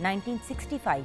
1965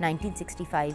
1965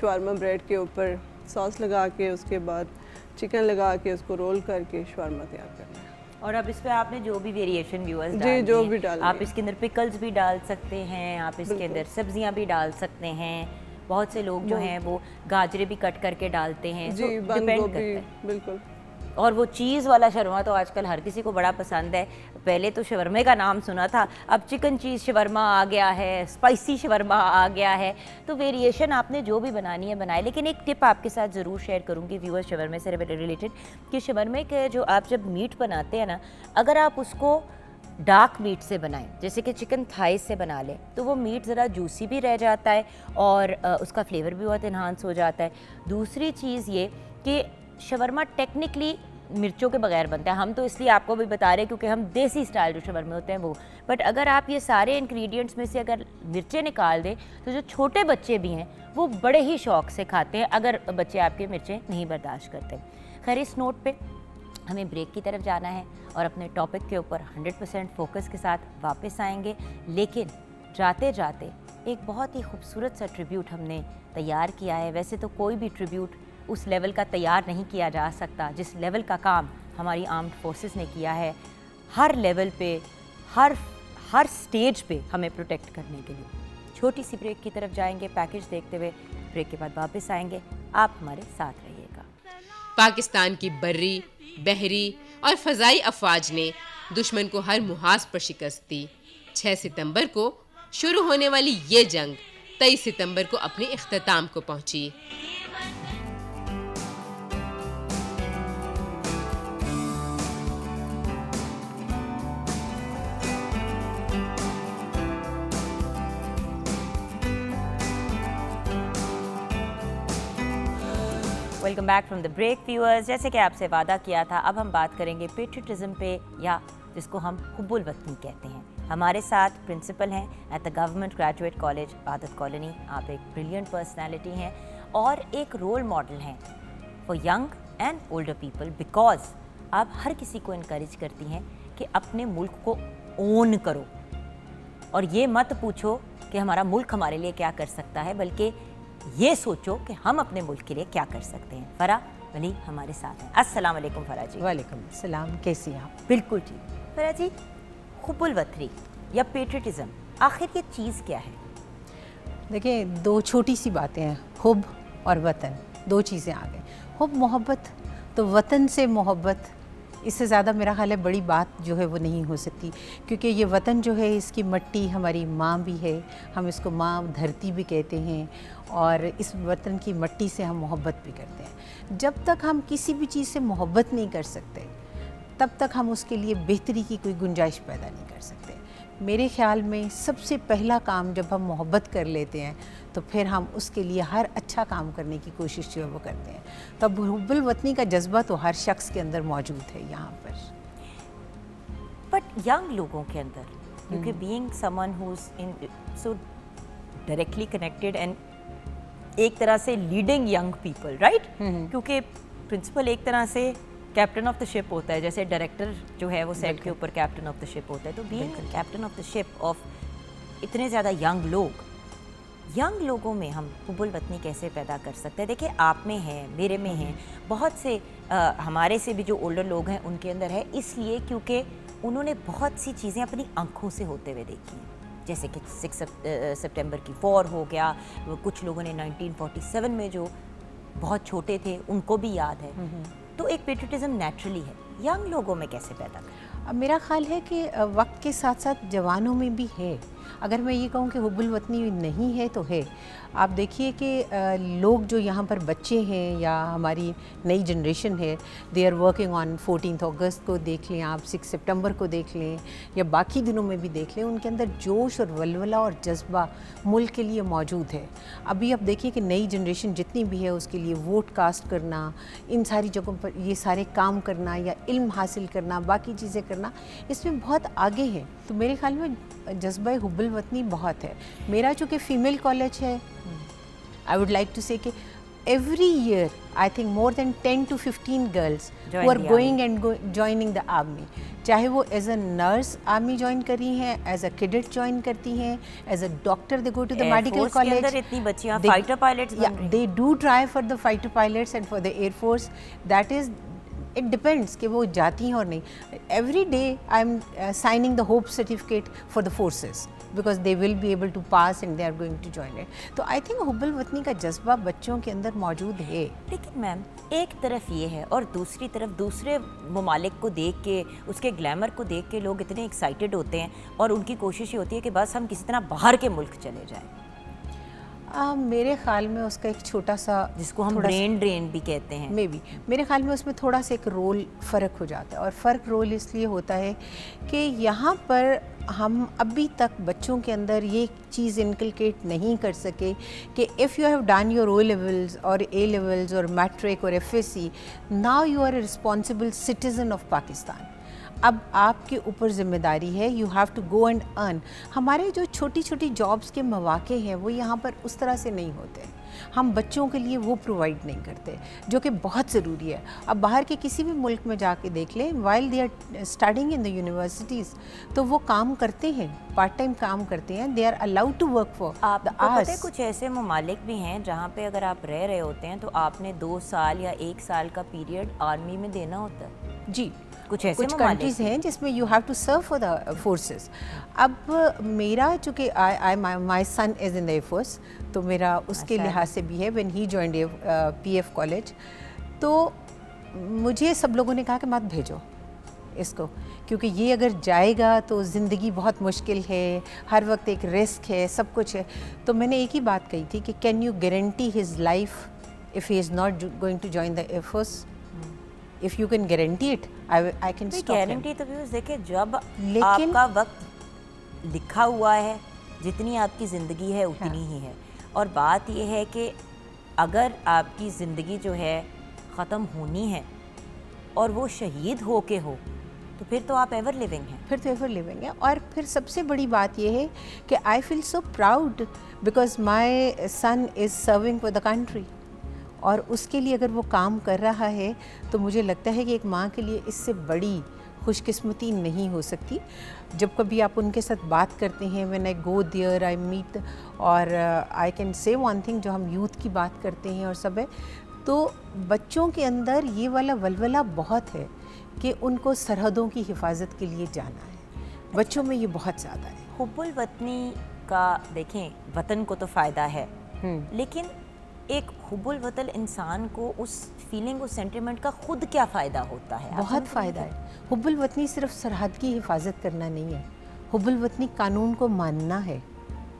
شورما bread کے اوپر sauce لگا کے اس کے بعد چکن لگا کے اس کو رول کر کے شورما تیار کرنا ہے. اور اب اس پہ آپ نے جو بھی ویریشن ویورز جی جو بھی ڈال آپ اس کے اندر پکلز بھی ڈال سکتے ہیں, آپ اس کے اندر سبزیاں بھی ڈال سکتے ہیں. بہت سے لوگ جو ہیں وہ گاجریں بھی کٹ کر کے ڈالتے ہیں. جی بند گوبھی بالکل. اور وہ چیز والا شورما تو آج کل ہر کسی کو بڑا پسند ہے. پہلے تو شورمے کا نام سنا تھا, اب چکن چیز شورما آ گیا ہے, اسپائسی شورما آ گیا ہے. تو ویریشن آپ نے جو بھی بنانی ہے بنائے. لیکن ایک ٹپ آپ کے ساتھ ضرور شیئر کروں گی ویور شورمے سے ریلیٹڈ, کہ شورمے کے جو آپ جب میٹ بناتے ہیں نا, اگر آپ اس کو ڈارک میٹ سے بنائیں, جیسے کہ چکن تھائز سے بنا لیں, تو وہ میٹ ذرا جوسی بھی رہ جاتا ہے اور اس کا فلیور بھی بہت انہانس ہو جاتا ہے. دوسری چیز یہ کہ شورما ٹیکنیکلی مرچوں کے بغیر بنتا ہے. ہم تو اس لیے آپ کو بھی بتا رہے ہیں کیونکہ ہم دیسی اسٹائل جو شورمے ہوتے ہیں وہ, بٹ اگر آپ یہ سارے انگریڈینٹس میں سے اگر مرچیں نکال دیں تو جو چھوٹے بچے بھی ہیں وہ بڑے ہی شوق سے کھاتے ہیں, اگر بچے آپ کے مرچیں نہیں برداشت کرتے. خیر اس نوٹ پہ ہمیں بریک کی طرف جانا ہے اور اپنے ٹاپک کے اوپر 100% فوکس کے ساتھ واپس آئیں گے. لیکن جاتے جاتے ایک بہت ہی خوبصورت سا ٹریبیوٹ ہم نے تیار کیا ہے. ویسے تو کوئی بھی ٹریبیوٹ اس لیول کا تیار نہیں کیا جا سکتا جس لیول کا کام ہماری آرمڈ فورسز نے کیا ہے, ہر لیول پہ, ہر سٹیج پہ ہمیں پروٹیکٹ کرنے کے لیے. چھوٹی سی بریک کی طرف جائیں گے پیکج دیکھتے ہوئے, بریک کے بعد واپس آئیں گے. آپ ہمارے ساتھ رہیے گا. پاکستان کی بری, بحری اور فضائی افواج نے دشمن کو ہر محاذ پر شکست دی. 6 ستمبر کو شروع ہونے والی یہ جنگ 23 ستمبر کو اپنے اختتام کو پہنچی. Welcome back from the break viewers. جیسے کہ آپ سے وعدہ کیا تھا, اب ہم بات کریں گے پیٹریٹزم پہ, یا جس کو ہم حب الوطنی کہتے ہیں. ہمارے ساتھ پرنسپل ہیں at the government graduate college عادت کالونی. آپ ایک بریلینٹ پرسنالٹی ہیں اور ایک رول ماڈل ہیں for young and older people, because آپ ہر کسی کو انکریج کرتی ہیں کہ اپنے ملک کو اون کرو, اور یہ مت پوچھو کہ ہمارا ملک ہمارے لیے کیا کر سکتا ہے, بلکہ یہ سوچو کہ ہم اپنے ملک کے لیے کیا کر سکتے ہیں. فرح ولی ہمارے ساتھ ہیں. السلام علیکم فرح جی. وعلیکم السلام, کیسی ہیں آپ؟ بالکل ٹھیک. فرح جی, حب الوطنی یا پیٹریٹزم آخر یہ چیز کیا ہے؟ دیکھیں, دو چھوٹی سی باتیں ہیں, حب اور وطن, دو چیزیں آ گئیں. حب محبت, تو وطن سے محبت, اس سے زیادہ میرا خیال ہے بڑی بات جو ہے وہ نہیں ہو سکتی, کیونکہ یہ وطن جو ہے اس کی مٹی ہماری ماں بھی ہے, ہم اس کو ماں دھرتی بھی کہتے ہیں, اور اس وطن کی مٹی سے ہم محبت بھی کرتے ہیں. جب تک ہم کسی بھی چیز سے محبت نہیں کر سکتے تب تک ہم اس کے لیے بہتری کی کوئی گنجائش پیدا نہیں کر سکتے. میرے خیال میں سب سے پہلا کام جب ہم محبت کر لیتے ہیں تو پھر ہم اس کے لیے ہر اچھا کام کرنے کی کوشش جو ہے وہ کرتے ہیں. تب حب الوطنی کا جذبہ تو ہر شخص کے اندر موجود ہے یہاں پر. بٹ ینگ لوگوں کے اندر, کیونکہ بینگ سمن who's in so directly connected and ایک طرح سے لیڈنگ ینگ پیپل, رائٹ, کیونکہ پرنسپل ایک طرح سے کیپٹن آف دا شپ ہوتا ہے, جیسے ڈائریکٹر جو ہے وہ سیٹ کے اوپر کیپٹن آف دا شپ ہوتا ہے. تو being captain of the ship of اتنے زیادہ ینگ لوگوں میں ہم حب الوطنی کیسے پیدا کر سکتے ہیں؟ دیکھیں, آپ میں ہیں, میرے میں ہیں, بہت سے ہمارے سے بھی جو اولڈر لوگ ہیں ان کے اندر ہے, اس لیے کیونکہ انہوں نے بہت سی چیزیں اپنی آنکھوں سے ہوتے ہوئے دیکھی ہیں, جیسے کہ 6 سپٹمبر کی وار ہو گیا. کچھ لوگوں نے 1947 میں جو بہت چھوٹے تھے ان کو بھی یاد ہے. تو ایک پیٹریٹزم نیچرلی ہے, ینگ لوگوں میں کیسے پیدا کریں؟ اب میرا خیال ہے کہ وقت کے ساتھ ساتھ جوانوں میں بھی ہے. اگر میں یہ کہوں کہ حب الوطنی نہیں ہے تو ہے. آپ دیکھیے کہ لوگ جو یہاں پر بچے ہیں یا ہماری نئی جنریشن ہے, دے آر ورکنگ آن 14 اگست کو دیکھ لیں آپ, 6 سپٹمبر کو دیکھ لیں, یا باقی دنوں میں بھی دیکھ لیں, ان کے اندر جوش اور ولولہ اور جذبہ ملک کے لیے موجود ہے. ابھی آپ دیکھیے کہ نئی جنریشن جتنی بھی ہے اس کے لیے ووٹ کاسٹ کرنا, ان ساری جگہوں پر یہ سارے کام کرنا یا علم حاصل کرنا, باقی چیزیں کرنا, اس میں بہت آگے ہیں. تو میرے خیال میں جذبہ حب الوطنی بہت ہے. میرا چونکہ فیمیل کالج ہے, I would like to say کہ every year I think more than 10 to 15 girls who are going and joining the army. چاہے وہ as a nurse army join کری ہیں, ایز اے کیڈٹ جوائن کرتی ہیں, as a doctor they go to the medical college. اتنی بچیاں fighter pilots بن رہی ہیں. They do try for the fighter pilots and for the air force. That is it depends کہ وہ جاتی ہیں اور نہیں. Every day I am signing the hope certificate for the forces because they will be able to pass and they are going to join it. تو I think حب الوطنی کا جذبہ بچوں کے اندر موجود ہے. لیکن میم ایک طرف یہ ہے اور دوسری طرف دوسرے ممالک کو دیکھ کے, اس کے گلیمر کو دیکھ کے لوگ اتنے ایکسائٹیڈ ہوتے ہیں اور ان کی کوشش یہ ہوتی ہے کہ بس ہم کسی طرح باہر کے ملک چلے جائیں. میرے خیال میں اس کا ایک چھوٹا سا, جس کو ہم برین ڈرین بھی کہتے ہیں, مے بی میرے خیال میں اس میں تھوڑا سا ایک رول فرق ہو جاتا ہے. اور فرق رول اس لیے ہوتا ہے کہ یہاں پر ہم ابھی تک بچوں کے اندر یہ چیز انکلکیٹ نہیں کر سکے کہ if you have done your O levels اور اے لیولز اور میٹرک اور F S C, now you are a responsible citizen of Pakistan. اب آپ کے اوپر ذمہ داری ہے, you have to go and earn. ہمارے جو چھوٹی چھوٹی جابس کے مواقع ہیں وہ یہاں پر اس طرح سے نہیں ہوتے. ہم بچوں کے لیے وہ پرووائڈ نہیں کرتے جو کہ بہت ضروری ہے. اب باہر کے کسی بھی ملک میں جا کے دیکھ لیں, while they are studying in the universities, تو وہ کام کرتے ہیں, پارٹ ٹائم کام کرتے ہیں, they are allowed to work for آپ کو پتہ ہے کچھ ایسے ممالک بھی ہیں جہاں پہ اگر آپ رہ رہے ہوتے ہیں تو آپ نے 2 سال یا 1 سال کا پیریڈ آرمی میں دینا ہوتا ہے. جی, کچھ ایسے کنٹریز ہیں جس میں you have to serve for the forces. اب میرا چونکہ مائی سن از ان دا ایئر فورس, تو میرا اس کے لحاظ سے بھی ہے when he joined P F college, تو مجھے سب لوگوں نے کہا کہ مت بھیجو اس کو, کیونکہ یہ اگر جائے گا تو زندگی بہت مشکل ہے, ہر وقت ایک رسک ہے, سب کچھ ہے. تو میں نے ایک ہی بات کہی تھی کہ can you guarantee his life if he is not going to join the air force. If you can guarantee it, I can stop him. Guarantee تو بھی دیکھیں جب آپ کا وقت لکھا ہوا ہے, جتنی آپ کی زندگی ہے اتنی ہی ہے. اور بات یہ ہے کہ اگر آپ کی زندگی جو ہے ختم ہونی ہے اور وہ شہید ہو کے ہو, تو پھر تو آپ ایور لیونگ ہیں. پھر تو ایور لیونگ ہیں. اور پھر سب سے بڑی بات یہ ہے کہ I feel so proud because my son is serving for the country. اور اس کے لیے اگر وہ کام کر رہا ہے تو مجھے لگتا ہے کہ ایک ماں کے لیے اس سے بڑی خوش قسمتی نہیں ہو سکتی. جب کبھی آپ ان کے ساتھ بات کرتے ہیں, when I go there I meet, اور I can say one thing, جو ہم یوتھ کی بات کرتے ہیں اور سب ہے, تو بچوں کے اندر یہ والا ولولہ بہت ہے کہ ان کو سرحدوں کی حفاظت کے لیے جانا ہے. بچوں میں یہ بہت زیادہ ہے. حب الوطنی کا دیکھیں وطن کو تو فائدہ ہے, لیکن ایک حب الوطن انسان کو اس فیلنگ, اس سینٹیمنٹ کا خود کیا فائدہ ہوتا ہے؟ بہت فائدہ ہے. حب الوطنی صرف سرحد کی حفاظت کرنا نہیں ہے, حب الوطنی قانون کو ماننا ہے,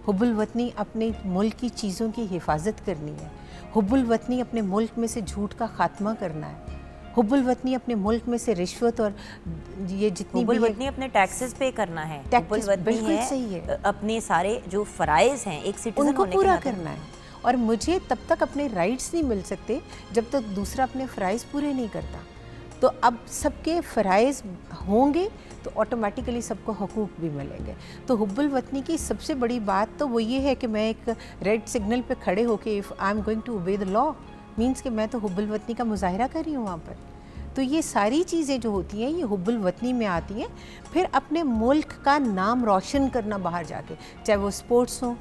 حب الوطنی اپنے ملک کی چیزوں کی حفاظت کرنی ہے, حب الوطنی اپنے ملک میں سے جھوٹ کا خاتمہ کرنا ہے, حب الوطنی اپنے ملک میں سے رشوت اور یہ جتنی حب الوطنی اپنے ٹیکسز پے کرنا ہے, حب الوطنی ہے اپنے سارے جو فرائض ہیں ایک سٹیزن ان کو پورا کرنا ہے. اور مجھے تب تک اپنے رائٹس نہیں مل سکتے جب تک دوسرا اپنے فرائض پورے نہیں کرتا. تو اب سب کے فرائض ہوں گے تو آٹومیٹیکلی سب کو حقوق بھی ملیں گے. تو حب الوطنی کی سب سے بڑی بات تو وہ یہ ہے کہ میں ایک ریڈ سگنل پہ کھڑے ہو کے if I am going to obey the law, means کہ میں تو حب الوطنی کا مظاہرہ کر رہی ہوں وہاں پر. تو یہ ساری چیزیں جو ہوتی ہیں یہ حب الوطنی میں آتی ہیں. پھر اپنے ملک کا نام روشن کرنا باہر جا کے, چاہے وہ اسپورٹس ہوں,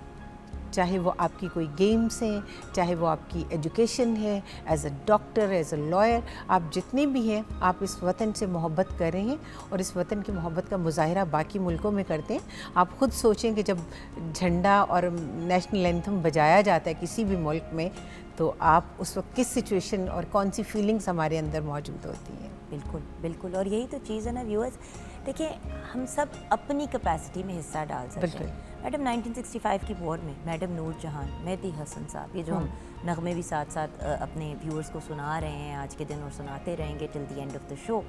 چاہے وہ آپ کی کوئی گیمز ہیں, چاہے وہ آپ کی ایجوکیشن ہے, as a doctor, as a lawyer, آپ جتنے بھی ہیں آپ اس وطن سے محبت کر رہے ہیں اور اس وطن کی محبت کا مظاہرہ باقی ملکوں میں کرتے ہیں. آپ خود سوچیں کہ جب جھنڈا اور نیشنل اینتھم بجایا جاتا ہے کسی بھی ملک میں, تو آپ اس وقت کس سچویشن اور کون سی فیلنگز ہمارے اندر موجود ہوتی ہیں. بالکل بالکل. اور یہی تو چیز ہے نا ویورز, دیکھیں ہم سب اپنی کیپیسٹی میں حصہ ڈال سکتے ہیں. میڈم 1965 کی وار میں میڈم نور جہان, مہدی حسن صاحب, یہ جو ہم نغمے بھی ساتھ ساتھ اپنے ویورز کو سنا رہے ہیں آج کے دن اور سناتے رہیں گے ٹل دی اینڈ آف دا شو,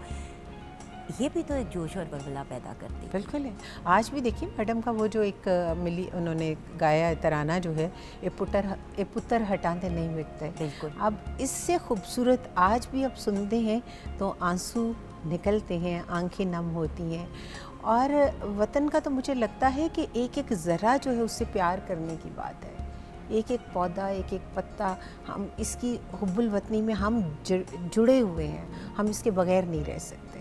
یہ بھی تو ایک جوش اور ولولہ پیدا کرتی ہے. بالکل ہے. آج بھی دیکھیے میڈم کا وہ جو ایک ملی انہوں نے گایا ترانہ جو ہے, اے پتر ہٹاندے نہیں مٹتے. بالکل. اب اس سے خوبصورت آج بھی اب سنتے ہیں تو آنسو نکلتے ہیں, آنکھیں نم ہوتی ہیں. اور وطن کا تو مجھے لگتا ہے کہ ایک ایک ذرہ جو ہے اس سے پیار کرنے کی بات ہے. ایک ایک پودا, ایک ایک پتا, ہم اس کی حب الوطنی میں ہم جڑے ہوئے ہیں, ہم اس کے بغیر نہیں رہ سکتے.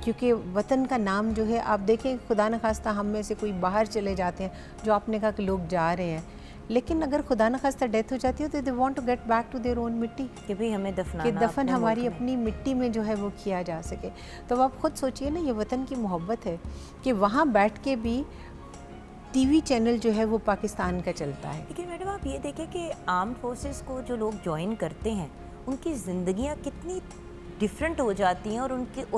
کیونکہ وطن کا نام جو ہے آپ دیکھیں خدا نخواستہ ہم میں سے کوئی باہر چلے جاتے ہیں جو آپ نے کہا کہ لوگ جا رہے ہیں, لیکن اگر خدا نخواستہ ڈیتھ ہو جاتی ہے تو they want to get back to their own مٹی, کہ بھی ہمیں دفنانا, کہ دفن اپنے ہماری ملک میں. اپنی مٹی میں جو ہے وہ کیا جا سکے. تو آپ خود سوچئے نا, یہ وطن کی محبت ہے کہ وہاں بیٹھ کے بھی ٹی وی چینل جو ہے وہ پاکستان کا چلتا ہے. لیکن میڈم آپ یہ دیکھیں کہ آرم فورسز کو جو لوگ جوائن کرتے ہیں ان کی زندگیاں کتنی ڈفرینٹ ہو جاتی ہیں, اور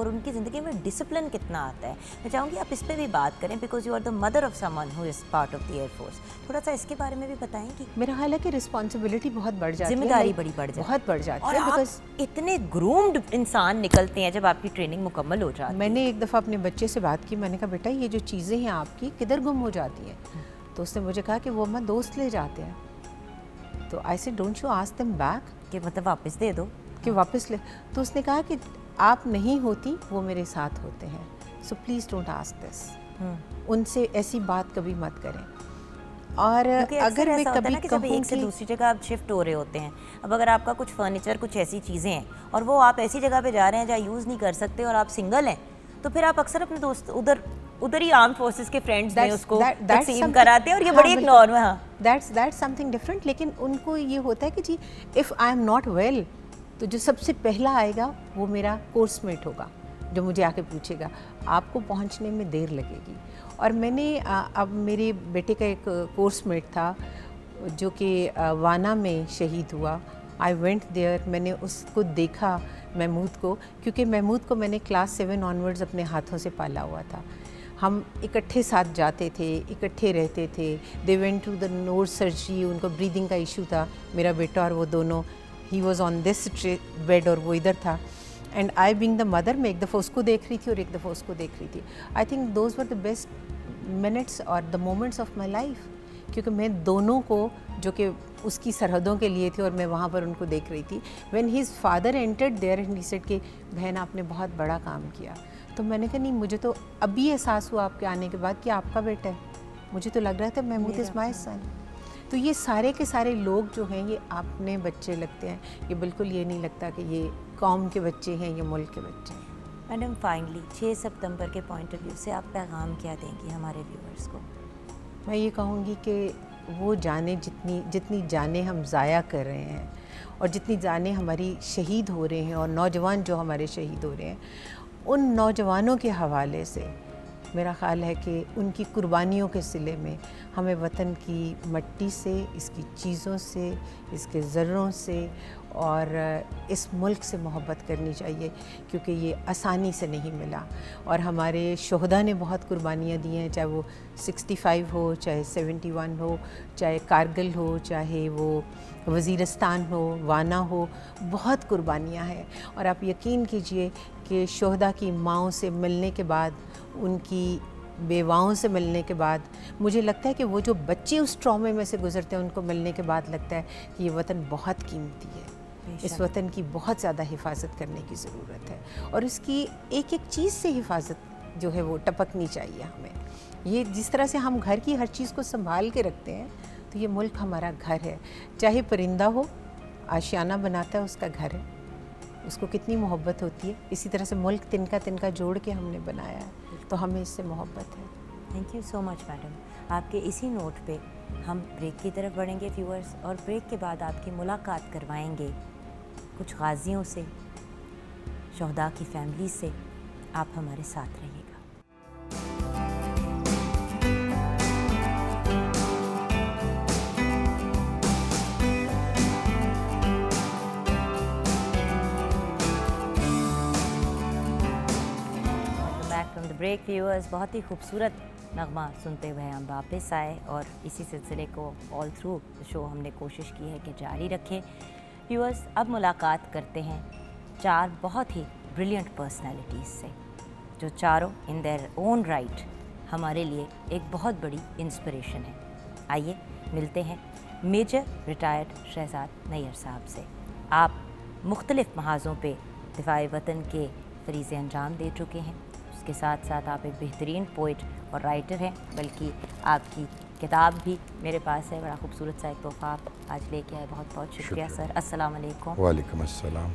ان کی زندگی میں ڈسپلن کتنا آتا ہے. میں چاہوں گی آپ اس پہ بھی بات کریں, because you are the mother of someone who is part of the air force. تھوڑا سا اس کے بارے میں بھی بتائیں گی. میرا خیال ہے کہ رسپانسبلٹی بہت بڑھ جاتی ہے, ذمہ داری بڑی بڑھ جاتی ہے, بہت بڑھ جاتی اور ہے. آپ بیکاز اتنے گرومڈ انسان نکلتے ہیں جب آپ کی ٹریننگ مکمل ہو جاتی ہے. میں نے ایک دفعہ اپنے بچے سے بات کی, میں نے کہا بیٹا یہ جو چیزیں ہیں آپ کی کدھر گم ہو جاتی ہیں؟ تو اس نے مجھے کہا کہ وہ ہمارے دوست لے جاتے ہیں. تو آئی سے don't you ask them back, کہ مطلب واپس دے دو, کہ واپس لے. تو اس نے کہا کہ آپ نہیں ہوتی وہ میرے ساتھ ہوتے ہیں, so please don't ask this. ان سے ایسی بات کبھی مت کریں. اور اگر میں کبھی کہوں ایک سے دوسری جگہ آپ شفٹ ہو رہے ہوتے ہیں, اب اگر آپ کا کچھ فرنیچر کچھ ایسی چیزیں ہیں اور وہ آپ ایسی جگہ پہ جا رہے ہیں جہاں یوز نہیں کر سکتے اور آپ سنگل ہیں, تو پھر آپ اکثر اپنے دوست ادھر ہی آرم فورسز کے فرینڈز میں اس کو تقسیم کراتے ہیں, اور یہ بڑی ایک نارم ہے. ہاں, دیٹس سم تھنگ ڈفرینٹ. لیکن ان کو یہ ہوتا ہے کہ جی if I am not well, تو جو سب سے پہلا آئے گا وہ میرا کورس میٹ ہوگا جو مجھے آ کے پوچھے گا آپ کو پہنچنے میں دیر لگے گی. اور میں نے اب میرے بیٹے کا ایک کورس میٹ تھا جو کہ وانا میں شہید ہوا. آئی وینٹ دیئر, میں نے اس کو دیکھا محمود کو, کیونکہ محمود کو میں نے کلاس 7 آنورڈز اپنے ہاتھوں سے پالا ہوا تھا. ہم اکٹھے ساتھ جاتے تھے, اکٹھے رہتے تھے. They went to the nose surgery, ان کو بریدنگ کا ایشو تھا, میرا بیٹا اور وہ دونوں. He was on this bed اور وہ ادھر تھا. And I being the mother, میں ایک دفعہ اس کو دیکھ رہی تھی اور ایک دفعہ اس کو دیکھ رہی تھی. I think those were the best minutes اور دا مومنٹس آف مائی لائف, کیونکہ میں دونوں کو جو کہ اس کی سرحدوں کے لیے تھے اور میں وہاں پر ان کو دیکھ رہی تھی. When has father entered there and he said کہ بہن آپ نے بہت بڑا کام کیا. تو میں نے کہا نہیں, مجھے تو ابھی احساس ہوا آپ کے آنے کے بعد کہ آپ کا بیٹا ہے. مجھے تو لگ رہا تھا محمود از مائی سن. تو یہ سارے کے سارے لوگ جو ہیں یہ اپنے بچے لگتے ہیں, یہ بالکل یہ نہیں لگتا کہ یہ قوم کے بچے ہیں یا ملک کے بچے ہیں. میڈم فائنلی 6 ستمبر کے پوائنٹ آف ویو سے آپ پیغام کیا دیں گی ہمارے ویورز کو؟ میں یہ کہوں گی کہ وہ جانیں جتنی جانیں ہم ضائع کر رہے ہیں اور جتنی جانیں ہماری شہید ہو رہے ہیں اور نوجوان جو ہمارے شہید ہو رہے ہیں, ان نوجوانوں کے حوالے سے میرا خیال ہے کہ ان کی قربانیوں کے صلے میں ہمیں وطن کی مٹی سے, اس کی چیزوں سے, اس کے ذروں سے اور اس ملک سے محبت کرنی چاہیے, کیونکہ یہ آسانی سے نہیں ملا. اور ہمارے شہداء نے بہت قربانیاں دی ہیں, چاہے وہ 65 ہو, چاہے 71 ہو, چاہے کارگل ہو, چاہے وہ وزیرستان ہو, وانا ہو, بہت قربانیاں ہیں. اور آپ یقین کیجئے کہ شہداء کی ماؤں سے ملنے کے بعد, ان کی بیواؤں سے ملنے کے بعد, مجھے لگتا ہے کہ وہ جو بچے اس ٹرامے میں سے گزرتے ہیں ان کو ملنے کے بعد لگتا ہے کہ یہ وطن بہت قیمتی ہے, اس وطن کی بہت زیادہ حفاظت کرنے کی ضرورت ہے, اور اس کی ایک ایک چیز سے حفاظت جو ہے وہ ٹپکنی چاہیے ہمیں. یہ جس طرح سے ہم گھر کی ہر چیز کو سنبھال کے رکھتے ہیں, تو یہ ملک ہمارا گھر ہے. چاہے پرندہ ہو, آشیانہ بناتا ہے, اس کا گھر ہے, اس کو کتنی محبت ہوتی ہے. اسی طرح سے ملک تنکا تنکا جوڑ کے ہم نے بنایا ہے, تو ہمیں اس سے محبت ہے. Thank you so much madam. آپ کے اسی نوٹ پہ ہم بریک کی طرف بڑھیں گے ویورز, اور بریک کے بعد آپ کی ملاقات کروائیں گے کچھ غازیوں سے, شہداء کی فیملی سے. آپ ہمارے ساتھ رہیے گا. فرام دا بریک ویورز, بہت ہی خوبصورت نغمہ سنتے ہوئے ہم واپس آئے, اور اسی سلسلے کو آل تھرو شو ہم نے کوشش کی ہے کہ جاری رکھیں. ویورز, اب ملاقات کرتے ہیں 4 بہت ہی بریلینٹ پرسنالٹیز سے, جو چاروں ان دیئر اون رائٹ ہمارے لیے ایک بہت بڑی انسپریشن ہے. آئیے ملتے ہیں میجر ریٹائرڈ شہزاد نیئر صاحب سے. آپ مختلف محاذوں پہ دفاع وطن کے فریضے انجام دے چکے ہیں. اس کے ساتھ ساتھ آپ ایک بہترین پوئٹ اور رائٹر ہیں, بلکہ آپ کی کتاب بھی میرے پاس ہے. بڑا خوبصورت سا ایک تحفہ آپ آج لے کے آئے, بہت بہت شکریہ سر. السلام علیکم. وعلیکم السلام.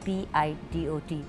PIDOT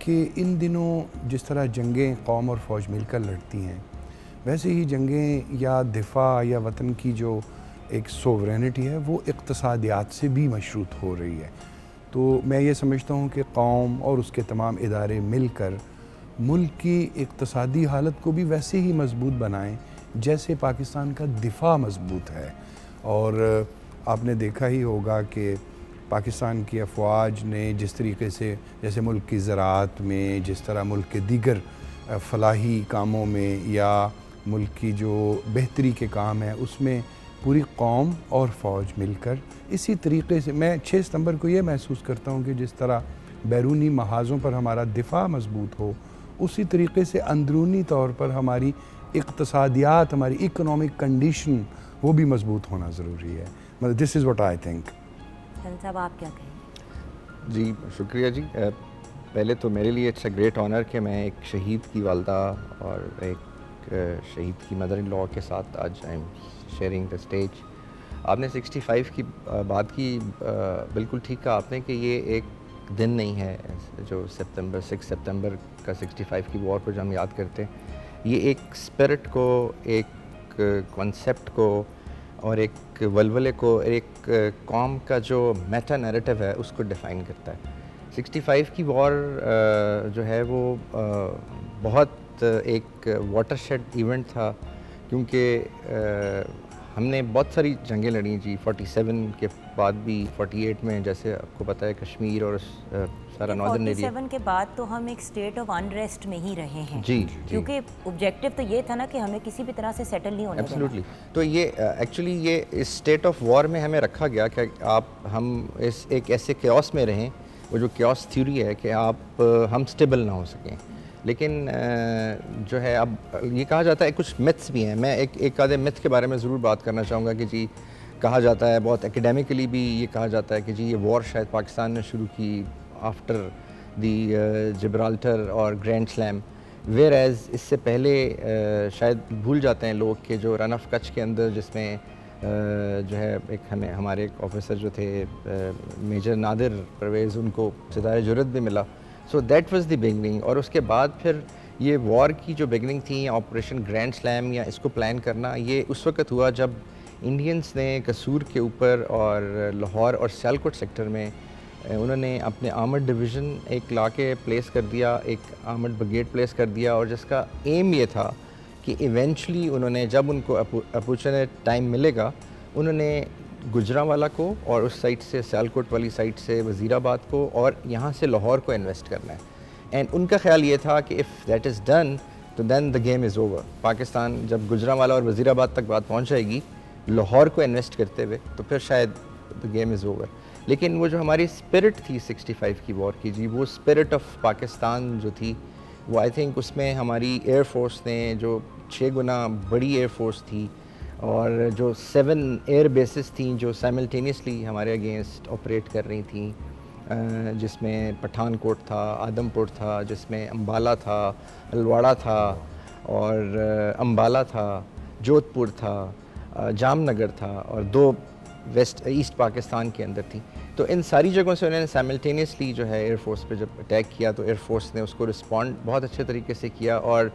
کہ ان دنوں جس طرح جنگیں قوم اور فوج مل کر لڑتی ہیں، ویسے ہی جنگیں یا دفاع یا وطن کی جو ایک سوورینٹی ہے وہ اقتصادیات سے بھی مشروط ہو رہی ہے. تو میں یہ سمجھتا ہوں کہ قوم اور اس کے تمام ادارے مل کر ملک کی اقتصادی حالت کو بھی ویسے ہی مضبوط بنائیں جیسے پاکستان کا دفاع مضبوط ہے. اور آپ نے دیکھا ہی ہوگا کہ پاکستان کی افواج نے جس طریقے سے جیسے ملک کی زراعت میں، جس طرح ملک کے دیگر فلاحی کاموں میں یا ملک کی جو بہتری کے کام ہیں اس میں پوری قوم اور فوج مل کر اسی طریقے سے، میں 6 ستمبر کو یہ محسوس کرتا ہوں کہ جس طرح بیرونی محاذوں پر ہمارا دفاع مضبوط ہو، اسی طریقے سے اندرونی طور پر ہماری اقتصادیات، ہماری اکنامک کنڈیشن وہ بھی مضبوط ہونا ضروری ہے. مطلب دس از واٹ آئی تھنک. صاحب آپ کیا کہیں؟ جی شکریہ جی. پہلے تو میرے لیے اٹس اے گریٹ آنر کہ میں ایک شہید کی والدہ اور ایک شہید کی مدر ان لاء کے ساتھ آج I am sharing the stage. آپ نے 65 کی بات کی، بالکل ٹھیک کہا آپ نے کہ یہ ایک دن نہیں ہے جو 6 سپتمبر کا 65 کی وار کو جو ہم یاد کرتے ہیں. یہ ایک اسپرٹ کو، ایک کنسیپٹ کو اور ایک ولولے کو، ایک قوم کا جو میٹا نیریٹو ہے اس کو ڈیفائن کرتا ہے. 65 کی وار جو ہے وہ بہت ایک واٹر شیڈ ایونٹ تھا، کیونکہ ہم نے بہت ساری جنگیں لڑیں جی. 47 کے بعد بھی 48 میں، جیسے آپ کو پتہ ہے کشمیر اور سارا ناردرن ایریا. 47 کے بعد تو ہم ایک اسٹیٹ آف انریسٹ میں ہی رہے ہیں جی کیونکہ آبجیکٹو تو یہ تھا نا کہ ہمیں کسی بھی طرح سے سیٹل نہیں ہونے دینا. ایبسلیوٹلی. تو یہ ایکچولی یہ اس اسٹیٹ آف وار میں ہمیں رکھا گیا کہ ہم اس ایک ایسے کیوس میں رہیں. وہ جو کیوس تھیوری ہے کہ ہم سٹیبل نہ ہو سکیں. لیکن جو ہے اب یہ کہا جاتا ہے، کچھ متھس بھی ہیں. میں ایک آدھے متھ کے بارے میں ضرور بات کرنا چاہوں گا کہ جی کہا جاتا ہے، بہت اکیڈیمکلی بھی یہ کہا جاتا ہے کہ جی یہ وار شاید پاکستان نے شروع کی آفٹر دی جبرالٹر اور گرینڈ سلیم، ویئر ایز اس سے پہلے شاید بھول جاتے ہیں لوگ کہ جو رن آف کچھ کے اندر، جس میں جو ہے ایک ہمارے ایک آفیسر جو تھے میجر نادر پرویز، ان کو ستارہ جرأت بھی ملا. So that was the beginning. اور اس کے بعد پھر یہ وار کی جو بگننگ تھی، آپریشن گرینڈ سلیم یا اس کو پلان کرنا، یہ اس وقت ہوا جب انڈینز نے قصور کے اوپر اور لاہور اور سیالکوٹ سیکٹر میں انہوں نے اپنے آرمڈ ڈویژن ایک لا کے پلیس کر دیا، ایک آرمڈ بریگیڈ پلیس کر دیا، اور جس کا ایم یہ تھا کہ ایونچولی انہوں نے جب ان کو اپورچونیٹ ٹائم ملے گا، انہوں نے گجرانوالہ کو اور اس سائٹ سے سیالکوٹ والی سائٹ سے وزیر آباد کو اور یہاں سے لاہور کو انویسٹ کرنا ہے. اینڈ ان کا خیال یہ تھا کہ اف دیٹ از ڈن تو then the game is over. Pakistan جب گجرانوالہ اور وزیر آباد تک بات پہنچ جائے گی لاہور کو انویسٹ کرتے ہوئے، تو پھر شاید دا گیم از اوور. لیکن وہ جو ہماری اسپرٹ تھی 65 کی وار کی جی، وہ اسپرٹ آف پاکستان جو تھی، وہ آئی تھنک اس میں ہماری ایئر فورس نے جو 6 گنا بڑی ایئر فورس تھی، اور جو 7 ایئر بیسز تھیں جو سائملٹینیسلی ہمارے اگینسٹ آپریٹ کر رہی تھیں، جس میں پٹھان کوٹ تھا، آدم پور تھا، جس میں امبالہ تھا، الواڑہ تھا، اور امبالہ تھا، جودھ پور تھا، جام نگر تھا، اور 2 ویسٹ ایسٹ پاکستان کے اندر تھیں. تو ان ساری جگہوں سے انہوں نے سائملٹینیسلی جو ہے ایئر فورس پہ جب اٹیک کیا تو ایئر فورس نے اس کو رسپونڈ بہت اچھے طریقے سے کیا. اور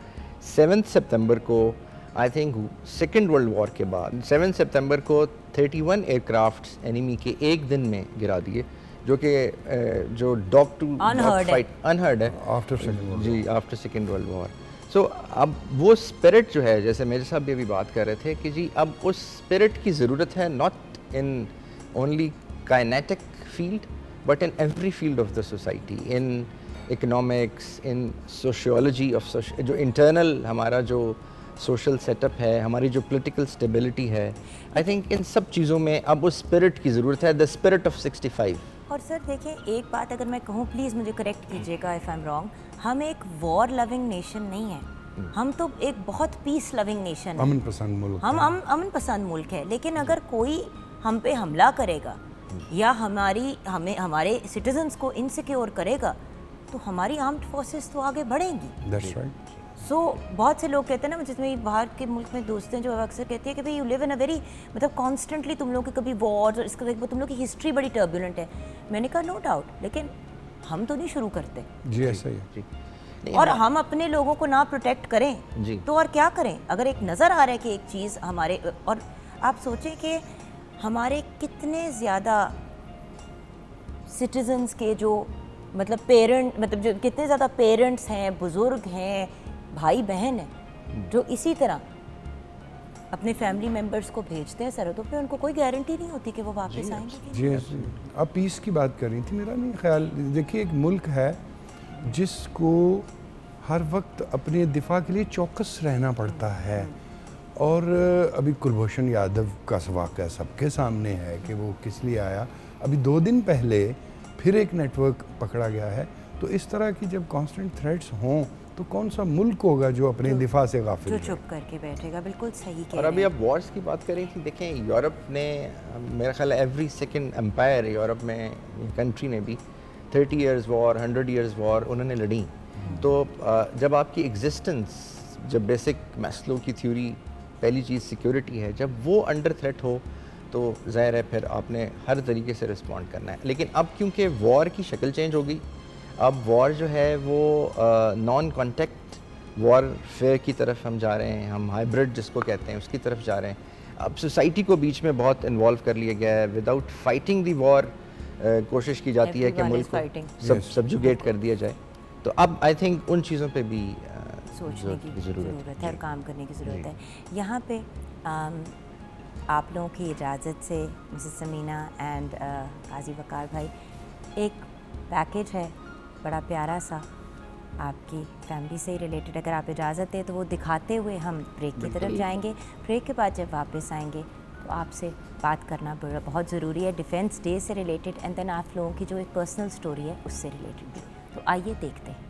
7 سپتمبر کو I think second world war کے بعد 7 سپتمبر کو 31 ایئر کرافٹس اینیمی کے ایک دن میں گرا دیے، جو کہ جو ڈاگ ٹو فائٹ انہرڈ ہے جی آفٹر سیکنڈ ورلڈ وار. سو اب وہ اسپرٹ جو ہے، جیسے میرے صاحب بھی ابھی بات کر رہے تھے کہ جی اب اس اسپرٹ کی ضرورت ہے، not in only kinetic field but in every field of the society, in economics, in sociology of جو انٹرنل ہمارا جو سوشل سیٹ اپ ہے، ہماری جو پولیٹیکل اسٹیبلٹی ہے، آئی تھنک ان سب چیزوں میں اب اس اسپرٹ کی ضرورت ہے، دا اسپرٹ آف 65. اور سر دیکھیں ایک بات اگر میں کہوں، پلیز مجھے کریکٹ کیجیے گا اف آئی ایم رانگ، ہم ایک وار لونگ نیشن نہیں ہیں، ہم تو ایک بہت پیس لونگ نیشن ہیں، امن پسند ملک، ہم امن پسند ملک ہے. لیکن اگر کوئی ہم پہ حملہ کرے گا یا ہمارے سٹیزنس کو انسیکیور کرے گا تو ہماری آرمڈ فورسز تو آگے بڑھیں گی. That's right. سو بہت سے لوگ کہتے ہیں نا، جس میں باہر کے ملک میں دوست ہیں جو اکثر کہتے ہیں کہ بھائی you live in a very, مطلب کانسٹنٹلی تم لوگ کی کبھی وارز اور اس کا تم لوگ کی ہسٹری بڑی ٹربولنٹ ہے. میں نے کہا نو ڈاؤٹ، لیکن ہم تو نہیں شروع کرتے. جی ایسا ہی ہے. جی اور ہم اپنے لوگوں کو نہ پروٹیکٹ کریں جی. تو اور کیا کریں؟ اگر ایک نظر آ رہا ہے کہ ایک چیز ہمارے، اور آپ سوچیں کہ ہمارے کتنے زیادہ سٹیزنز کے جو مطلب پیرنٹ، مطلب جو کتنے زیادہ پیرنٹس ہیں، بزرگ ہیں، بھائی بہن ہیں، جو اسی طرح اپنے فیملی ممبرس کو بھیجتے ہیں سرحدوں پہ، ان کو کوئی گارنٹی نہیں ہوتی کہ وہ واپس آئیں گے. جی آپ پیس کی بات کر رہی تھی، میرا نہیں خیال، دیکھیے ایک ملک ہے جس کو ہر وقت اپنے دفاع کے لیے چوکس رہنا پڑتا ہے، اور ابھی کلبھوشن یادو کا واقعہ سب کے سامنے ہے کہ وہ کس لیے آیا. ابھی 2 دن پہلے پھر ایک نیٹ ورک پکڑا گیا ہے. تو اس طرح کی جب کانسٹنٹ تھریٹس ہوں تو کون سا ملک ہوگا جو اپنے دفاع سے غافل جو ہے؟ چپ کر کے بیٹھے گا. بالکل صحیح کہہ اور رہے ابھی ہیں. آپ وارز کی بات کر رہی تھی، دیکھیں یورپ نے میرا خیال ہے ایوری سیکنڈ امپائر یورپ میں کنٹری نے بھی 30 ایئرز وار 100 ایئرز وار انہوں نے لڑیں. تو جب آپ کی ایگزسٹنس، جب بیسک میسلو کی تھیوری پہلی چیز سیکیورٹی ہے، جب وہ انڈر تھریٹ ہو تو ظاہر ہے پھر آپ نے ہر طریقے سے رسپونڈ کرنا ہے. لیکن اب کیونکہ وار کی شکل چینج ہو گئی، اب وار جو ہے وہ نان کانٹیکٹ وار فیئر کی طرف ہم جا رہے ہیں، ہم ہائبرڈ جس کو کہتے ہیں اس کی طرف جا رہے ہیں. اب سوسائٹی کو بیچ میں بہت انوالو کر لیا گیا ہے. وداؤٹ فائٹنگ دی وار کوشش کی جاتی ہے کہ ملک کو سبجوگیٹ کر دیا جائے. تو اب آئی تھنک ان چیزوں پہ بھی سوچنے کی ضرورت ہے اور کام کرنے کی ضرورت ہے. یہاں پہ آپ لوگوں کی اجازت سے مسز سمینہ اینڈ قاضی وقار بھائی، ایک پیکیج ہے بڑا پیارا سا آپ کی فیملی سے ریلیٹڈ، اگر آپ اجازت دیں تو وہ دکھاتے ہوئے ہم بریک کی طرف جائیں گے. بریک کے بعد جب واپس آئیں گے تو آپ سے بات کرنا بہت ضروری ہے ڈیفینس ڈے سے ریلیٹڈ، اینڈ دین آپ لوگوں کی جو ایک پرسنل سٹوری ہے اس سے ریلیٹڈ بھی. تو آئیے دیکھتے ہیں.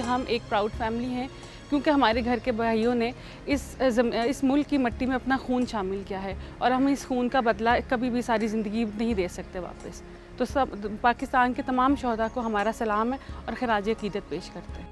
ہم ایک پراؤڈ فیملی ہیں کیونکہ ہمارے گھر کے بھائیوں نے اس ملک کی مٹی میں اپنا خون شامل کیا ہے، اور ہم اس خون کا بدلہ کبھی بھی ساری زندگی نہیں دے سکتے واپس. تو سب پاکستان کے تمام شہداء کو ہمارا سلام ہے اور خراج عقیدت پیش کرتے ہیں.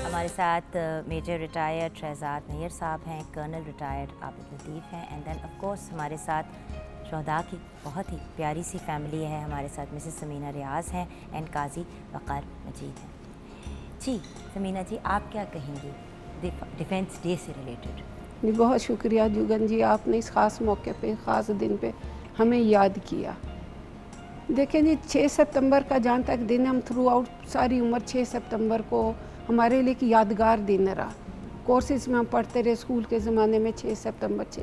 ہمارے ساتھ میجر ریٹائرڈ شہزاد نیر صاحب ہیں، کرنل ریٹائرڈ عابد لطیف ہیں، اینڈ دین آف کورس ہمارے ساتھ شہداء کی بہت ہی پیاری سی فیملی ہے. ہمارے ساتھ مسز سمینہ ریاض ہیں اینڈ قاضی وقار مجید ہیں. جی سمینہ جی، آپ کیا کہیں گی ڈیفینس ڈے سے ریلیٹڈ؟ جی بہت شکریہ جوگن جی، آپ نے اس خاص موقع پہ، خاص دن پہ ہمیں یاد کیا. دیکھیں جی 6 ستمبر کا جہاں تک دن ہم تھرو آؤٹ ساری عمر 6 ستمبر کو ہمارے لیے ایک یادگار دن رہا. کورسز میں ہم پڑھتے رہے اسکول کے زمانے میں 6 ستمبر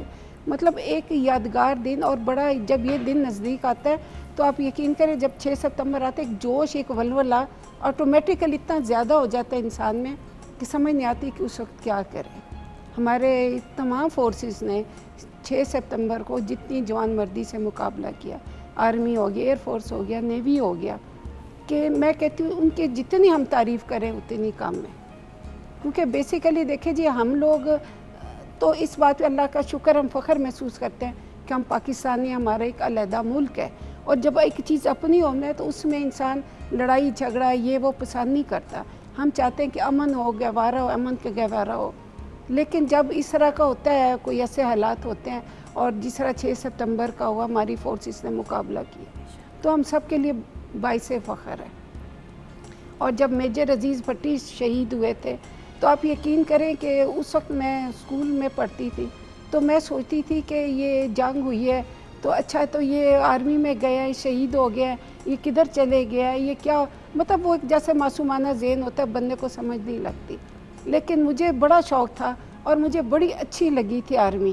مطلب ایک یادگار دن. اور بڑا جب یہ دن نزدیک آتا ہے تو آپ یقین کریں جب 6 ستمبر آتا ہے ایک جوش، ایک ولولہ آٹومیٹیکل اتنا زیادہ ہو جاتا ہے انسان میں کہ سمجھ نہیں آتی کہ اس وقت کیا کریں. ہمارے تمام فورسز نے 6 ستمبر کو جتنی جوان مردی سے مقابلہ کیا، آرمی ہو گیا، ایئر فورس ہو گیا، نیوی ہو گیا، کہ میں کہتی ہوں ان کے جتنی ہم تعریف کریں اتنی کم ہے. کیونکہ بیسیکلی دیکھیں جی ہم لوگ تو اس بات پہ اللہ کا شکر، ہم فخر محسوس کرتے ہیں کہ ہم پاکستانی، ہمارا ایک علیحدہ ملک ہے. اور جب ایک چیز اپنی ہونا ہے تو اس میں انسان لڑائی جھگڑا یہ وہ پسند نہیں کرتا. ہم چاہتے ہیں کہ امن ہو، گہوارہ ہو، امن کے گہوارہ ہو. لیکن جب اس طرح کا ہوتا ہے، کوئی ایسے حالات ہوتے ہیں، اور جس طرح 6 ستمبر کا ہوا ہماری فورسز نے مقابلہ کیا، تو ہم سب کے لیے باعث فخر ہے. اور جب میجر عزیز بھٹی شہید ہوئے تھے تو آپ یقین کریں کہ اس وقت میں اسکول میں پڑھتی تھی تو میں سوچتی تھی کہ یہ جنگ ہوئی ہے تو اچھا تو یہ آرمی میں گیا ہے، شہید ہو گیا ہے، یہ کدھر چلے گیا ہے، یہ کیا، مطلب وہ ایک جیسے معصومانہ ذہن ہوتا ہے، بندے کو سمجھ نہیں لگتی. لیکن مجھے بڑا شوق تھا اور مجھے بڑی اچھی لگی تھی آرمی.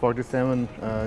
47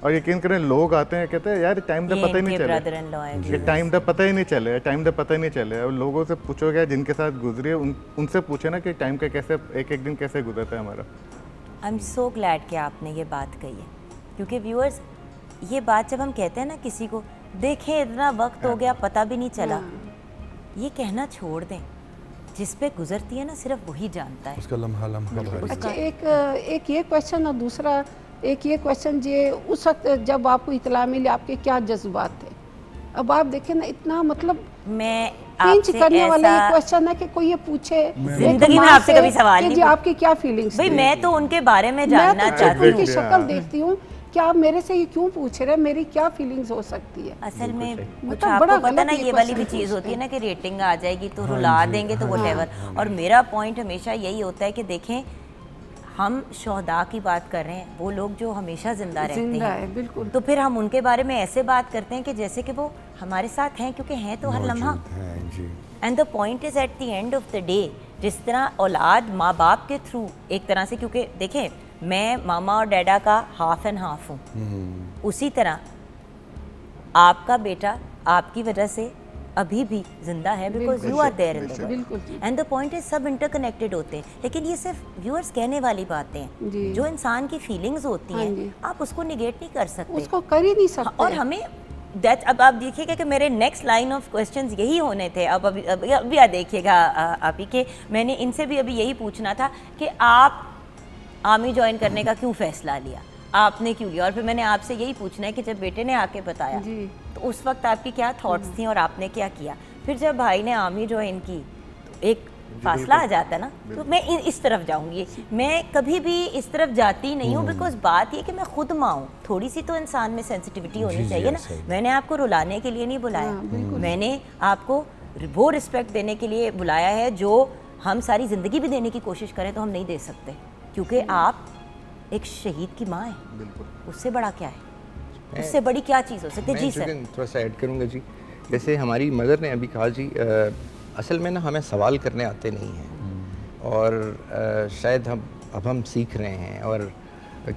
اور یقین کریں لوگ آتے ہیں کہتے ہیں یار ٹائم دا پتہ ہی نہیں چلے برادر ان لا ہیں کہ ٹائم دا پتہ ہی نہیں چلے، ٹائم دا پتہ ہی نہیں چلے. اور لوگوں سے پوچھو گیا جن کے ساتھ گزری ہے ان سے پوچھے نا کہ ٹائم کا کیسے ایک ایک دن کیسے گزرتا ہے ہمارا. آئی ایم سو گلیڈ کہ آپ نے یہ بات کہی ہے، کیونکہ ویورز یہ بات جب ہم کہتے ہیں نا کسی کو دیکھیں اتنا وقت ہو گیا پتہ بھی نہیں چلا، یہ کہنا چھوڑ دیں. جس پہ گزرتی ہے نا صرف وہی جانتا ہے اس کا لمحہ لمحہ. اچھا ایک یہ کویشچن اور دوسرا ایک یہ کویشچن اس وقت جب آپ کو اطلاع ملی آپ کے کیا جذبات تھے؟ اب آپ دیکھیں نا اتنا مطلب میں پینچ کرنے والا یہ کویشچن ہے کہ کوئی یہ پوچھے زندگی میں آپ سے کبھی سوال نہیں جی آپ کی کیا فیلنگس. بھئی میں تو ان کے بارے میں جاننا چاہتی ان کی شکل دیکھتی ہوں کہ آپ میرے سے یہ کیوں پوچھ رہے ہیں، میری کیا فیلنگز ہو سکتی ہے. اصل میں کچھ آپ کو پتہ نا یہ والی بھی چیز ہوتی ہے نا کہ ریٹنگ آ جائے گی تو رلا دیں گے تو وٹ ایور. اور میرا پوائنٹ ہمیشہ یہی ہوتا ہے کہ دیکھیں ہم شہداء کی بات کر رہے ہیں، وہ لوگ جو ہمیشہ زندہ رہتے ہیں، بالکل. تو پھر ہم ان کے بارے میں ایسے بات کرتے ہیں کہ جیسے کہ وہ ہمارے ساتھ ہیں، کیونکہ ہیں تو ہر لمحہ. And the point is at the end of the day جس طرح اولاد ماں باپ کے تھرو ایک طرح سے، کیونکہ دیکھیں میں ماما اور ڈیڈا کا ہاف اینڈ ہاف ہوں، اسی طرح آپ کا بیٹا آپ کی وجہ سے ابھی بھی زندہ ہے because you are there in the world. And the point is سب انٹر کنیکٹڈ ہوتے ہیں، لیکن یہ صرف ویورز کہنے والی باتیں ہیں. جو انسان کی فیلنگز ہوتی ہیں آپ اس کو نگیٹ نہیں کر سکتے، اس کو کر ہی نہیں سکتے. اور ہمیں اب آپ دیکھیے گا کہ میرے نیکسٹ لائن آف کویشچنز یہی ہونے تھے. اب ابھی دیکھیے گا آپ ہی کہ میں نے ان سے بھی ابھی یہی پوچھنا تھا کہ آپ آرمی جوائن کرنے کا کیوں فیصلہ لیا، آپ نے کیوں لیا. اور پھر میں نے آپ سے یہی پوچھنا ہے کہ جب بیٹے نے آ کے بتایا تو اس وقت آپ کی کیا تھاٹس تھیں اور آپ نے کیا کیا. پھر جب بھائی نے آرمی جوائن کی تو ایک فاصلہ آ جاتا ہے نا، تو میں اس طرف جاؤں گی. میں کبھی بھی اس طرف جاتی نہیں ہوں بیکاز بات یہ کہ میں خود ماں ہوں، تھوڑی سی تو انسان میں سینسٹیوٹی ہونی چاہیے نا. میں نے آپ کو رلانے کے لیے نہیں بلایا، میں نے آپ کو وہ رسپیکٹ دینے کے لیے بلایا ہے جو ہم ساری زندگی بھی دینے کی کوشش کریں تو ہم نہیں دے سکتے، کیونکہ آپ ایک شہید کی ماں ہیں. اس سے بڑا کیا ہے، اس سے بڑی کیا چیز ہو سکتی ہے. جی سر تھوڑا سا ایڈ کروں گا جی. جیسے ہماری مدر نے ابھی کہا جی اصل میں نا ہمیں سوال کرنے آتے نہیں ہیں، اور شاید اب ہم سیکھ رہے ہیں، اور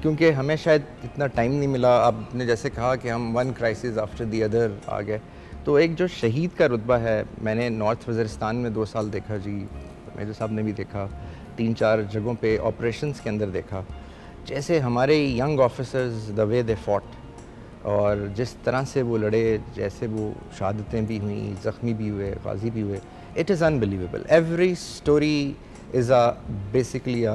کیونکہ ہمیں شاید اتنا ٹائم نہیں ملا. آپ نے جیسے کہا کہ ہم one crisis after the other آ گئے، تو ایک جو شہید کا رتبہ ہے میں نے نارتھ وزیرستان میں 2 سال دیکھا جی، میجر صاحب نے بھی دیکھا، 3-4 جگہوں پہ آپریشنز کے اندر دیکھا. جیسے ہمارے ینگ آفیسرز دا وے دے فوٹ، اور جس طرح سے وہ لڑے، جیسے وہ شہادتیں بھی ہوئیں، زخمی بھی ہوئے، غازی بھی ہوئے، it is unbelievable. Every story is basically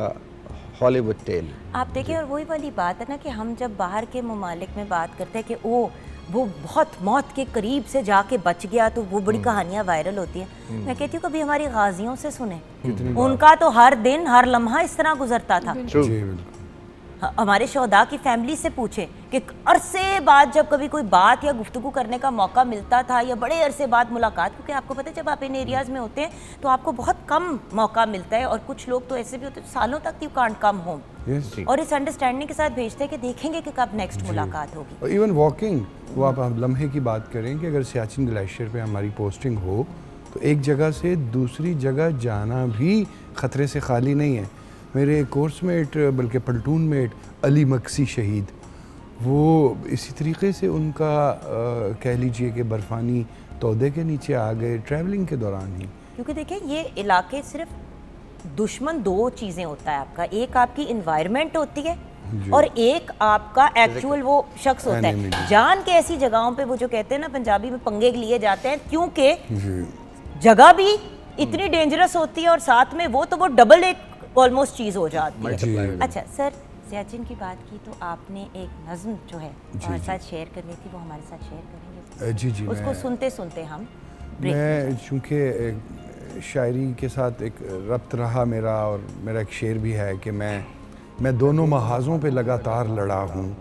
ہالی ووڈ ٹیل. آپ دیکھیں اور وہی والی بات ہے نا کہ ہم جب باہر کے ممالک میں بات کرتے ہیں کہ وہ بہت موت کے قریب سے جا کے بچ گیا تو وہ بڑی کہانیاں وائرل ہوتی ہیں. میں کہتی ہوں کبھی ہماری غازیوں سے سنیں، ان کا تو ہر دن ہر لمحہ اس طرح گزرتا تھا. ہمارے شہداء کی فیملی سے پوچھیں کہ عرصے بعد جب کبھی کوئی بات یا گفتگو کرنے کا موقع ملتا تھا یا بڑے عرصے بعد ملاقات، کیونکہ آپ کو پتہ ہے جب آپ ان ایریاز میں ہوتے ہیں تو آپ کو بہت کم موقع ملتا ہے، اور کچھ لوگ تو ایسے بھی ہوتے ہیں سالوں تک یو کانٹ کم ہوم، اور اس انڈرسٹینڈنگ کے ساتھ بھیجتے ہیں کہ دیکھیں گے کہ کب نیکسٹ ملاقات ہوگی. اور ایون واکنگ، وہ آپ لمحے کی بات کریں کہ اگر سیاچن گلیشیئر پہ ہماری پوسٹنگ ہو تو ایک جگہ سے دوسری جگہ جانا بھی خطرے سے خالی نہیں ہے. میرے کورس میٹ بلکہ پلٹون میٹ علی مکسی شہید، وہ اسی طریقے سے ان کا کہہ لیجئے کہ برفانی تودے کے نیچے آ گئے ٹریولنگ کے دوران ہی. کیونکہ دیکھیں یہ علاقے صرف دشمن 2 چیزیں ہوتا ہے آپ کا، ایک آپ کی انوائرمنٹ ہوتی ہے اور ایک آپ کا ایکچول وہ شخص ہوتا ہے. جان کے ایسی جگہوں پہ وہ جو کہتے ہیں نا پنجابی میں پنگے لیے جاتے ہیں، کیونکہ جگہ بھی اتنی ڈینجرس ہوتی ہے اور ساتھ میں وہ تو وہ ڈبل ایک آلموسٹ چیز ہو جاتی ہے. اچھا سر، سیاچن کی بات کی تو آپ نے ایک نظم جو ہے ہمارے ساتھ شیئر کرنی تھی، وہ ہمارے ساتھ شیئر کریں گے؟ جی اس کو سنتے سنتے ہم میں چونکہ شاعری کے ساتھ ایک ربط رہا میرا، اور میرا ایک شعر بھی ہے کہ میں دونوں محاذوں پہ لگاتار لڑا ہوں،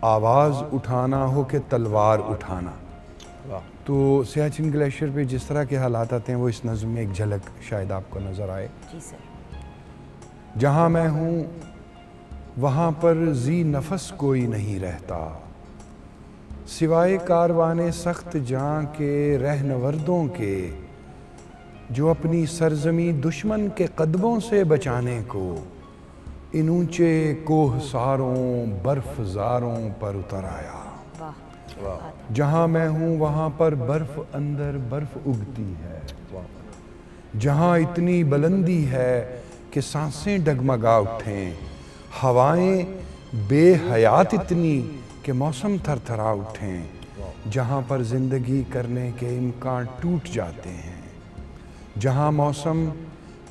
آواز اٹھانا ہو کہ تلوار اٹھانا. تو سیاچن گلیشیئر پہ جس طرح کے حالات آتے ہیں وہ اس نظم میں ایک جھلک شاید آپ کو نظر آئے. جی سر. جہاں میں ہوں وہاں پر ذی نفس کوئی نہیں رہتا، سوائے کاروانے سخت جاں کے رہنوردوں کے، جو اپنی سرزمی دشمن کے قدموں سے بچانے کو ان اونچے کوہ ساروں برف زاروں پر اتر آیا. جہاں میں ہوں وہاں پر برف اندر برف اگتی ہے. جہاں اتنی بلندی ہے کہ سانسیں ڈگمگا اٹھیں. ہوائیں بے حیات اتنی کہ موسم تھر تھرا اٹھیں. جہاں پر زندگی کرنے کے امکان ٹوٹ جاتے ہیں. جہاں موسم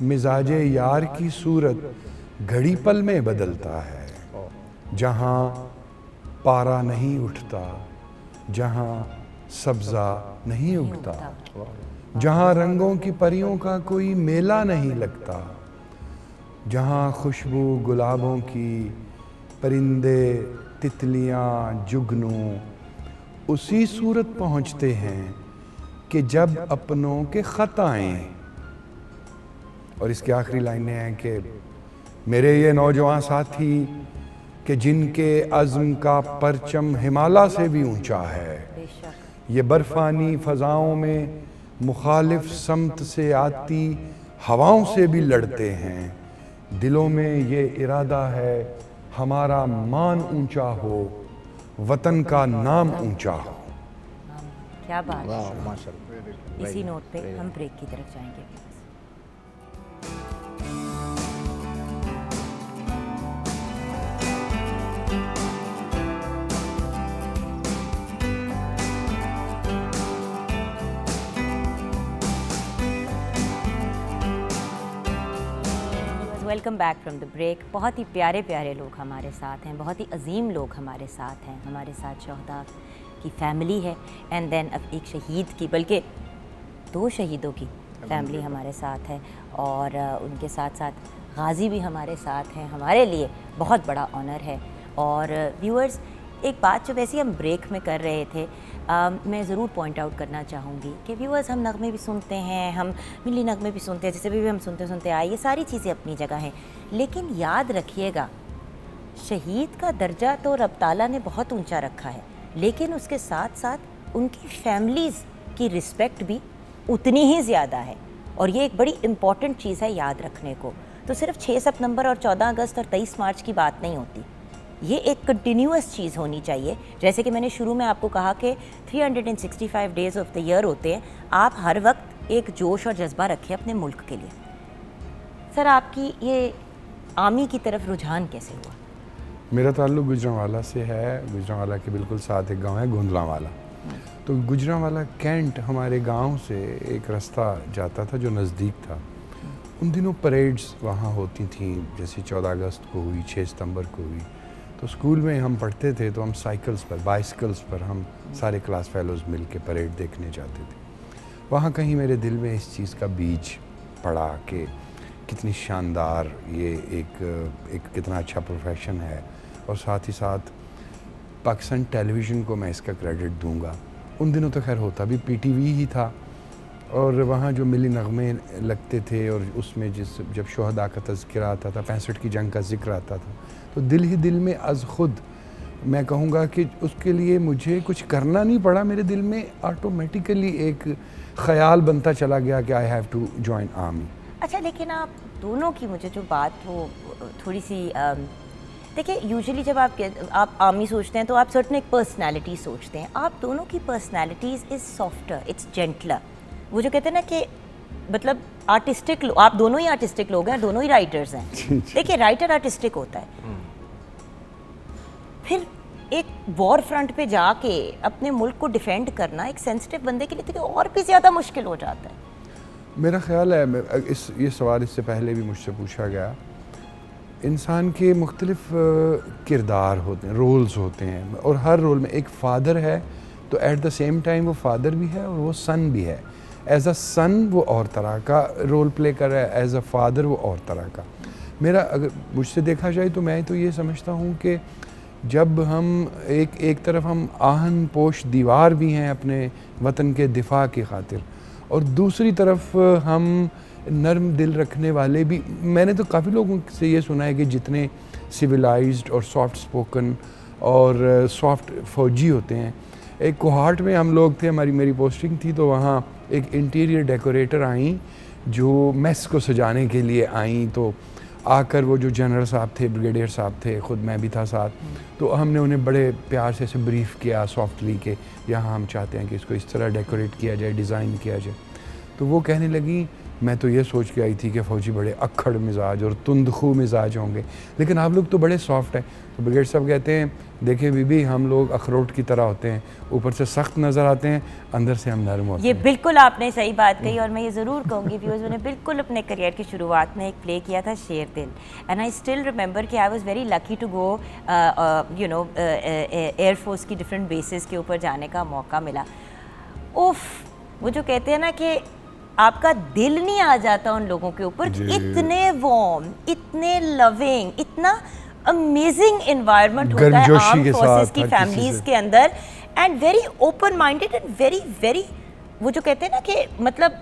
مزاج یار کی صورت گھڑی پل میں بدلتا ہے. جہاں پارا نہیں اٹھتا, جہاں سبزہ نہیں اگتا. جہاں رنگوں کی پریوں کا کوئی میلہ نہیں لگتا. جہاں خوشبو گلابوں کی, پرندے تتلیاں جگنوں اسی صورت پہنچتے ہیں کہ جب اپنوں کے خط آئیں. اور اس کی آخری لائنیں ہیں کہ میرے یہ نوجوان ساتھی کہ جن کے عزم کا پرچم ہمالیہ سے بھی اونچا ہے, یہ برفانی فضاؤں میں مخالف سمت سے آتی ہواؤں سے بھی لڑتے ہیں. دلوں میں یہ ارادہ ہے ہمارا مان اونچا ہو, وطن کا نام اونچا ہو. کیا بات ہے. اسی نوٹ پہ ہم بریک کی طرف جائیں گے. Welcome back from the break. بہت ہی پیارے پیارے لوگ ہمارے ساتھ ہیں, بہت ہی عظیم لوگ ہمارے ساتھ ہیں. ہمارے ساتھ شہداء کی فیملی ہے, اینڈ دین اب ایک شہید کی, بلکہ 2 شہیدوں کی فیملی ہمارے ساتھ ہے, اور ان کے ساتھ ساتھ غازی بھی ہمارے ساتھ ہیں. ہمارے لیے بہت بڑا آنر ہے. اور ویورز, ایک بات جو ویسے ہم بریک میں کر رہے تھے, میں ضرور پوائنٹ آؤٹ کرنا چاہوں گی کہ ویورز, ہم نغمے بھی سنتے ہیں, ہم ملی نغمے بھی سنتے ہیں, جیسے بھی ہم سنتے آئے, یہ ساری چیزیں اپنی جگہ ہیں. لیکن یاد رکھیے گا, شہید کا درجہ تو رب تعالیٰ نے بہت اونچا رکھا ہے, لیکن اس کے ساتھ ساتھ ان کی فیملیز کی رسپیکٹ بھی اتنی ہی زیادہ ہے. اور یہ ایک بڑی امپورٹنٹ چیز ہے یاد رکھنے کو. تو صرف 6 ستمبر اور 14 اگست اور 23 مارچ کی بات نہیں ہوتی, یہ ایک کنٹینیوس چیز ہونی چاہیے. جیسے کہ میں نے شروع میں آپ کو کہا کہ 365 ڈیز آف دا ایئر ہوتے ہیں, آپ ہر وقت ایک جوش اور جذبہ رکھیں اپنے ملک کے لیے. سر, آپ کی یہ آرمی کی طرف رجحان کیسے ہوا؟ میرا تعلق گجرانوالہ سے ہے. گجرانوالہ کے بالکل ساتھ ایک گاؤں ہے گوندلاں. تو گجرانوالہ کینٹ ہمارے گاؤں سے ایک راستہ جاتا تھا جو نزدیک تھا. ان دنوں پریڈز وہاں ہوتی تھیں, جیسے 14 اگست کو ہوئی, 6 ستمبر کو ہوئی. تو اسکول میں ہم پڑھتے تھے تو ہم سائیکلز پر, بائسکلز پر ہم سارے کلاس فیلوز مل کے پریڈ دیکھنے جاتے تھے. وہاں کہیں میرے دل میں اس چیز کا بیج پڑا کہ کتنی شاندار یہ ایک کتنا اچھا پروفیشن ہے, اور ساتھ ہی ساتھ پاکستان ٹیلی ویژن کو میں اس کا کریڈٹ دوں گا. ان دنوں تو خیر ہوتا بھی پی ٹی وی ہی تھا, اور وہاں جو ملی نغمے لگتے تھے, اور اس میں جب شہداء کا تذکرہ آتا تھا, 65 کی جنگ کا ذکر آتا تھا, تو دل ہی دل میں از خود میں کہوں گا کہ اس کے لیے مجھے کچھ کرنا نہیں پڑا. میرے دل میں آٹومیٹیکلی ایک خیال بنتا چلا گیا کہ I have to join army. اچھا, لیکن آپ دونوں کی مجھے جو بات وہ تھوڑی سی دیکھیں, یوزلی جب آپ آرمی سوچتے ہیں تو آپ سرٹن ایک پرسنالٹی سوچتے ہیں. آپ دونوں کی personalities is softer, it's gentler. وہ جو کہتے ہیں نا کہ مطلب آرٹسٹک, آپ دونوں ہی آرٹسٹک لوگ ہیں, دونوں ہی رائٹرز ہیں. دیکھیں, رائٹر آرٹسٹک ہوتا ہے, پھر ایک وار فرنٹ پہ جا کے اپنے ملک کو ڈیفینڈ کرنا ایک سینسٹیو بندے کے لیے تو اور بھی زیادہ مشکل ہو جاتا ہے. میرا خیال ہے, یہ سوال اس سے پہلے بھی مجھ سے پوچھا گیا, انسان کے مختلف کردار ہوتے ہیں, رولز ہوتے ہیں, اور ہر رول میں ایک فادر ہے تو ایٹ دا سیم ٹائم وہ فادر بھی ہے اور وہ سن بھی ہے. ایز اے سن وہ اور طرح کا رول پلے کر رہا ہے, ایز اے فادر وہ اور طرح کا. میرا اگر مجھ سے دیکھا جائے تو میں تو یہ سمجھتا ہوں کہ جب ہم ایک طرف ہم آہن پوش دیوار بھی ہیں اپنے وطن کے دفاع کی خاطر, اور دوسری طرف ہم نرم دل رکھنے والے بھی. میں نے تو کافی لوگوں سے یہ سنا ہے کہ جتنے سویلائزڈ اور سافٹ سپوکن اور سافٹ فوجی ہوتے ہیں, ایک کوہارٹ میں ہم لوگ تھے, میری پوسٹنگ تھی, تو وہاں ایک انٹیریئر ڈیکوریٹر آئیں جو میس کو سجانے کے لیے آئیں. تو آ کر وہ جو جنرل صاحب تھے، بریگیڈیئر صاحب تھے، خود میں بھی تھا ساتھ، تو ہم نے انہیں بڑے پیار سے اسے بریف کیا سافٹلی کہ یہاں ہم چاہتے ہیں کہ اس کو اس طرح ڈیکوریٹ کیا جائے، ڈیزائن کیا جائے. تو وہ کہنے لگی میں تو یہ سوچ کے آئی تھی کہ فوجی بڑے اکھڑ مزاج اور تندخو مزاج ہوں گے، لیکن آپ لوگ تو بڑے سافٹ ہیں. تو بریگیڈ صاحب کہتے ہیں دیکھیں بی بی ہم لوگ اخروٹ کی طرح ہوتے ہیں، اوپر سے سخت نظر آتے ہیں، اندر سے ہم نرم ہوتے ہیں. یہ بالکل آپ نے صحیح بات کہی، اور میں یہ ضرور کہوں گی ویورز، میں نے بالکل اپنے کریئر کی شروعات میں ایک پلے کیا تھا شیر دل، اینڈ آئی اسٹل ریممبر کہ I was very lucky to go you know air force کی ڈفرینٹ بیسز کے اوپر جانے کا موقع ملا. اوف، وہ جو کہتے ہیں نا کہ آپ کا دل نہیں آ جاتا ان لوگوں کے اوپر، اتنے وارم، اتنے لونگ، اتنا امیزنگ انوائرمنٹ ہوتا ہے آرم فورسز کی فیملیز کے اندر، and very open minded and very very, وہ جو کہتے ہیں نا کہ مطلب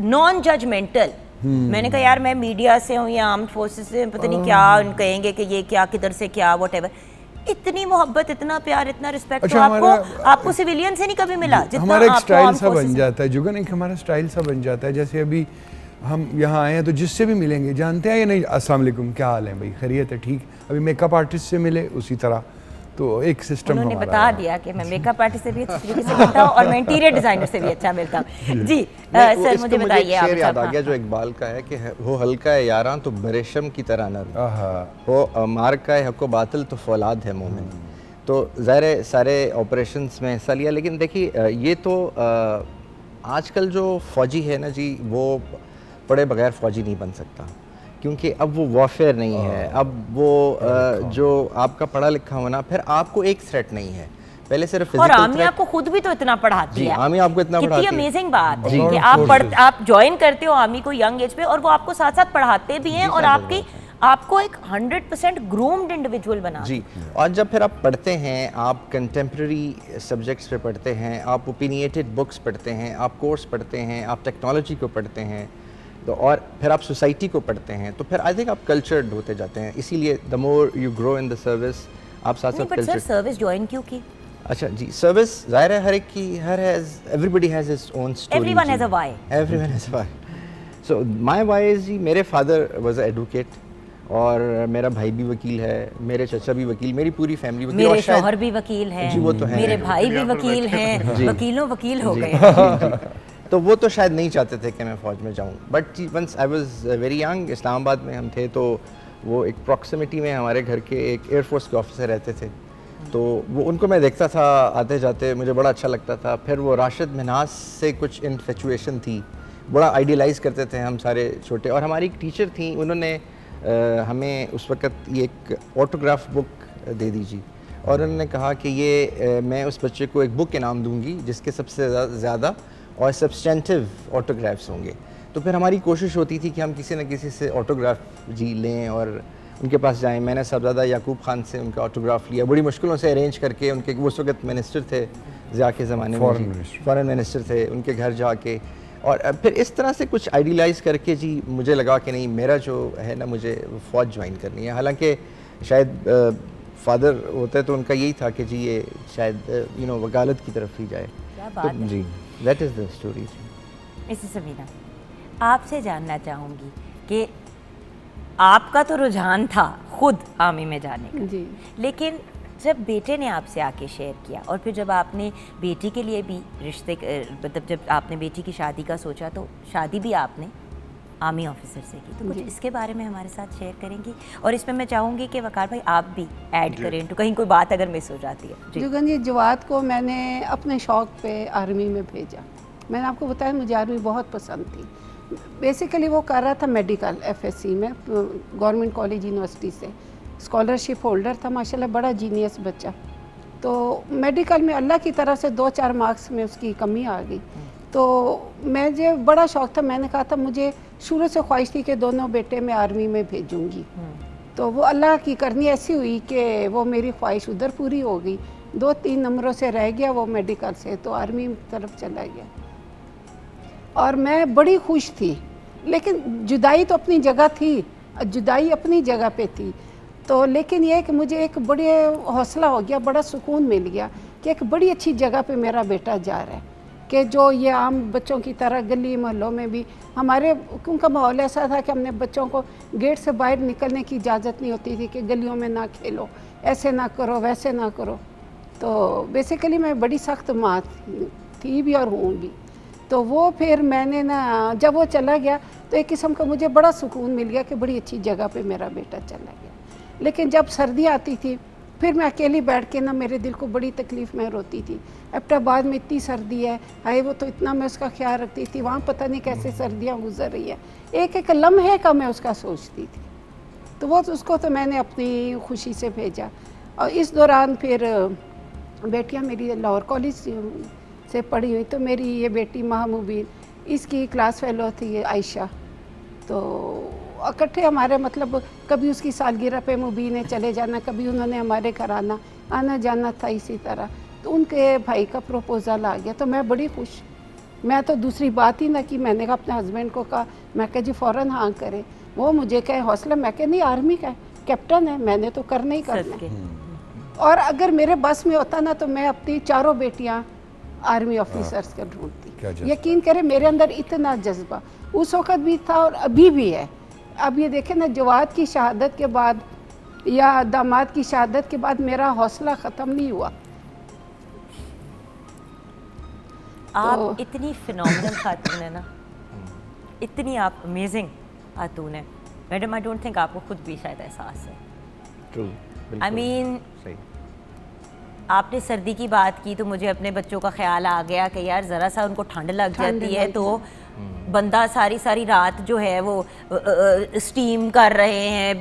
نان ججمنٹل. میں نے کہا یار میں میڈیا سے ہوں یا آرم فورسز سے، پتہ نہیں کیا کہیں گے کہ یہ کیا کدھر سے کیا واٹ ایور. اتنی محبت، اتنا پیار، اتنا رسپیکٹ تو آپ کو سویلین سے نہیں کبھی ملا جتنا ہمارا ایک آپ کو اسٹائل آرم سا بن فورسز. جاتا ہے جگن، ایک ہمارا اسٹائل سا بن جاتا ہے. جیسے ابھی ہم یہاں آئے ہیں تو جس سے بھی ملیں گے جانتے ہیں یا نہیں، السلام علیکم، کیا حال ہے بھائی، خیریت ہے، ٹھیک. ابھی میک اپ آرٹسٹ سے ملے اسی طرح، تو ایک سسٹم انہوں نے بتا دیا کہ میں میک اپ آرٹسٹ سے بھی اچھی طریقے سے ملتا ہوں اور میں انٹیریئر ڈیزائنر سے بھی اچھا ملتا ہوں. جی سر مجھے بتائیے. شعر یاد آ گیا جو اقبال کا ہے کہ وہ ہلکا ہے یاراں تو بریشم کی طرح نرم، وہ مار کا ہے حق و باطل تو فولاد ہے مومن. تو ظاہر سارے آپریشنز میں حصہ لیا، لیکن دیکھیے یہ تو آج کل جو فوجی ہے نا جی، وہ پڑھے بغیر فوجی نہیں بن سکتا، کیونکہ اب وہ وارفیئر نہیں ہے. اب وہ جو آپ کا پڑھا لکھا ہونا، پھر آپ کو ایک تھریٹ نہیں ہے. پہلے صرف اور آرمی آپ کو خود بھی تو اتنا پڑھاتی ہے. آرمی آپ کو اتنا پڑھاتی ہے. کتنی امیزنگ بات ہے کہ آپ جوائن کرتے ہو آرمی کو ینگ ایج پہ، اور وہ آپ کو ساتھ ساتھ پڑھاتے بھی ہیں اور آپ کو ایک 100% گرومڈ انڈیویجول بنا. جی، اور جب پھر آپ پڑھتے ہیں، آپ کنٹمپریری سبجیکٹس پہ پڑھتے ہیں، آپ اوپینیٹڈ بکس پڑھتے ہیں، آپ کورس پڑھتے ہیں، آپ ٹیکنالوجی کو پڑھتے ہیں، تو اور پھر آپ سوسائٹی کو پڑھتے ہیں، تو پھر آئی تھنک آپ کلچرڈ ہوتے جاتے ہیں. اسی لیے دا more you grow in the service, آپ ساتھ ساتھ کلچر. سروس جوائن کیوں کی؟ اچھا جی، سروس ظاہر ہے ہر ایک کی، everybody has his own story. Everyone has a why. Everyone has a why. So my why is جی، میرے فادر واز اے ایڈوکیٹ، اور میرا بھائی بھی وکیل ہے، میرے چچا بھی وکیل، میری پوری فیملی وکیل، میرے شوہر بھی وکیل ہیں، میرے بھائی بھی وکیل ہیں، وکیلوں وکیل ہو گئے. تو وہ تو شاید نہیں چاہتے تھے کہ میں فوج میں جاؤں، but once I was very young, Islamabad میں ہم تھے، تو وہ ایک پراکسیمیٹی میں ہمارے گھر کے ایک ایئر فورس کے آفیسر رہتے تھے، تو وہ ان کو میں دیکھتا تھا آتے جاتے، مجھے بڑا اچھا لگتا تھا. پھر وہ راشد منہاس سے کچھ انفیچویشن تھی، بڑا آئیڈیلائز کرتے تھے ہم سارے چھوٹے. اور ہماری ایک ٹیچر تھیں، انہوں نے ہمیں اس وقت یہ ایک آٹوگراف بک دے دیجیے، اور انہوں نے کہا کہ یہ میں اس بچے کو ایک بک انعام دوں گی جس کے سب سے زیادہ اور سبسٹینٹیو آٹوگرافس ہوں گے. تو پھر ہماری کوشش ہوتی تھی کہ ہم کسی نہ کسی سے آٹوگراف جی لیں اور ان کے پاس جائیں. میں نے صاحبزادہ یعقوب خان سے ان کا آٹوگراف لیا، بڑی مشکلوں سے ارینج کر کے. ان کے اس وقت منسٹر تھے ضیاء کے زمانے میں، فارن منسٹر تھے، ان کے گھر جا کے. اور پھر اس طرح سے کچھ آئیڈیلائز کر کے جی مجھے لگا کہ نہیں، میرا جو ہے نا، مجھے فوج جوائن کرنی ہے. حالانکہ شاید فادر ہوتے تو ان کا یہی تھا کہ جی یہ شاید وکالت کی طرف ہی جائے. جی that is the story. Mrs Sameera, آپ سے جاننا چاہوں گی کہ آپ کا تو رجحان تھا خود آرمی میں جانے کا، جی، لیکن جب بیٹے نے آپ سے آ کے شیئر کیا، اور پھر جب آپ نے بیٹی کے لیے بھی رشتے، مطلب جب آپ نے بیٹی کی شادی کا سوچا، تو شادی بھی آپ نے آرمی آفیسر سے کی، تو کچھ اس کے بارے میں ہمارے ساتھ شیئر کریں گی؟ اور اس میں چاہوں گی کہ وقار بھائی آپ بھی ایڈ کریں تو کہیں کوئی بات اگر مس ہو جاتی ہے. جگن جی، جواد کو میں نے اپنے شوق پہ آرمی میں بھیجا. میں نے آپ کو بتایا مجھے آرمی بہت پسند تھی. بیسیکلی وہ کر رہا تھا میڈیکل ایف ایس سی میں، گورنمنٹ کالج یونیورسٹی سے، اسکالرشپ ہولڈر تھا ماشاءاللہ، بڑا جینیس بچہ. تو میڈیکل میں اللہ کی طرف سے 2-4 مارکس میں اس کی کمی آ گئی. تو مجھے بڑا شوق تھا، میں نے کہا تھا مجھے شروع سے خواہش تھی کہ دونوں بیٹے میں آرمی میں بھیجوں گی. تو وہ اللہ کی کرنی ایسی ہوئی کہ وہ میری خواہش ادھر پوری ہو گئی. 2-3 نمبروں سے رہ گیا وہ میڈیکل سے، تو آرمی طرف چلا گیا. اور میں بڑی خوش تھی، لیکن جدائی تو اپنی جگہ تھی، جدائی اپنی جگہ پہ تھی. تو لیکن یہ کہ مجھے ایک بڑے حوصلہ ہو گیا، بڑا سکون مل گیا کہ ایک بڑی اچھی جگہ پہ میرا بیٹا جا رہا ہے. کہ جو یہ عام بچوں کی طرح گلی محلوں میں بھی ہمارے کیونکہ ماحول ایسا تھا کہ ہم نے بچوں کو گیٹ سے باہر نکلنے کی اجازت نہیں ہوتی تھی کہ گلیوں میں نہ کھیلو، ایسے نہ کرو، ویسے نہ کرو. تو بیسیکلی میں بڑی سخت ماں تھی بھی اور ہوں بھی. تو وہ پھر میں نے نا جب وہ چلا گیا تو ایک قسم کا مجھے بڑا سکون مل گیا کہ بڑی اچھی جگہ پہ میرا بیٹا چلا گیا. لیکن جب سردی آتی تھی پھر میں اکیلی بیٹھ کے نا میرے دل کو بڑی تکلیف میں روتی تھی. ایبٹ آباد میں اتنی سردی ہے، ہائے وہ تو اتنا میں اس کا خیال رکھتی تھی، وہاں پتہ نہیں کیسے سردیاں گزر رہی ہیں، ایک ایک لمحے کا میں اس کا سوچتی تھی. تو وہ اس کو تو میں نے اپنی خوشی سے بھیجا. اور اس دوران پھر بیٹیاں میری لاہور کالج سے پڑھی ہوئی، تو میری یہ بیٹی ماہ مبین اس کی کلاس فیلو تھی عائشہ. تو اکٹھے ہمارے مطلب کبھی اس کی سالگرہ پہ مبین نے چلے جانا، کبھی انہوں نے ہمارے گھر آنا جانا تھا اسی طرح. تو ان کے بھائی کا پروپوزل آ گیا تو میں بڑی خوش. میں تو دوسری بات ہی نہ کی، میں نے کہا اپنے ہسبینڈ کو کہا، میں کہا جی فوراً ہاں کرے. وہ مجھے کہے حوصلہ، میں کہا نہیں آرمی کا ہے، کیپٹن ہے، میں نے تو کرنا ہی کرنا. اور اگر میرے بس میں ہوتا نا تو میں اپنی چاروں بیٹیاں آرمی آفیسرز کا ڈھونڈتی. یقین کرے میرے اندر اتنا جذبہ اس وقت بھی تھا اور ابھی بھی ہے. اب یہ دیکھیں نا جواد کی شہادت کے بعد یا داماد کی شہادت کے بعد میرا حوصلہ ختم نہیں ہوا. آپ اتنی فینومینل خاتون ہے نا، اتنی آپ امیزنگ خاتون ہیں میڈم. آئی ڈونٹ تھنک آپ کو خود بھی شاید احساس ہے. آئی مین آپ نے سردی کی بات کی تو مجھے اپنے بچوں کا خیال آ گیا کہ یار ذرا سا ان کو ٹھنڈ لگ جاتی ہے تو بندہ ساری رات جو ہے وہ اسٹیم کر رہے ہیں،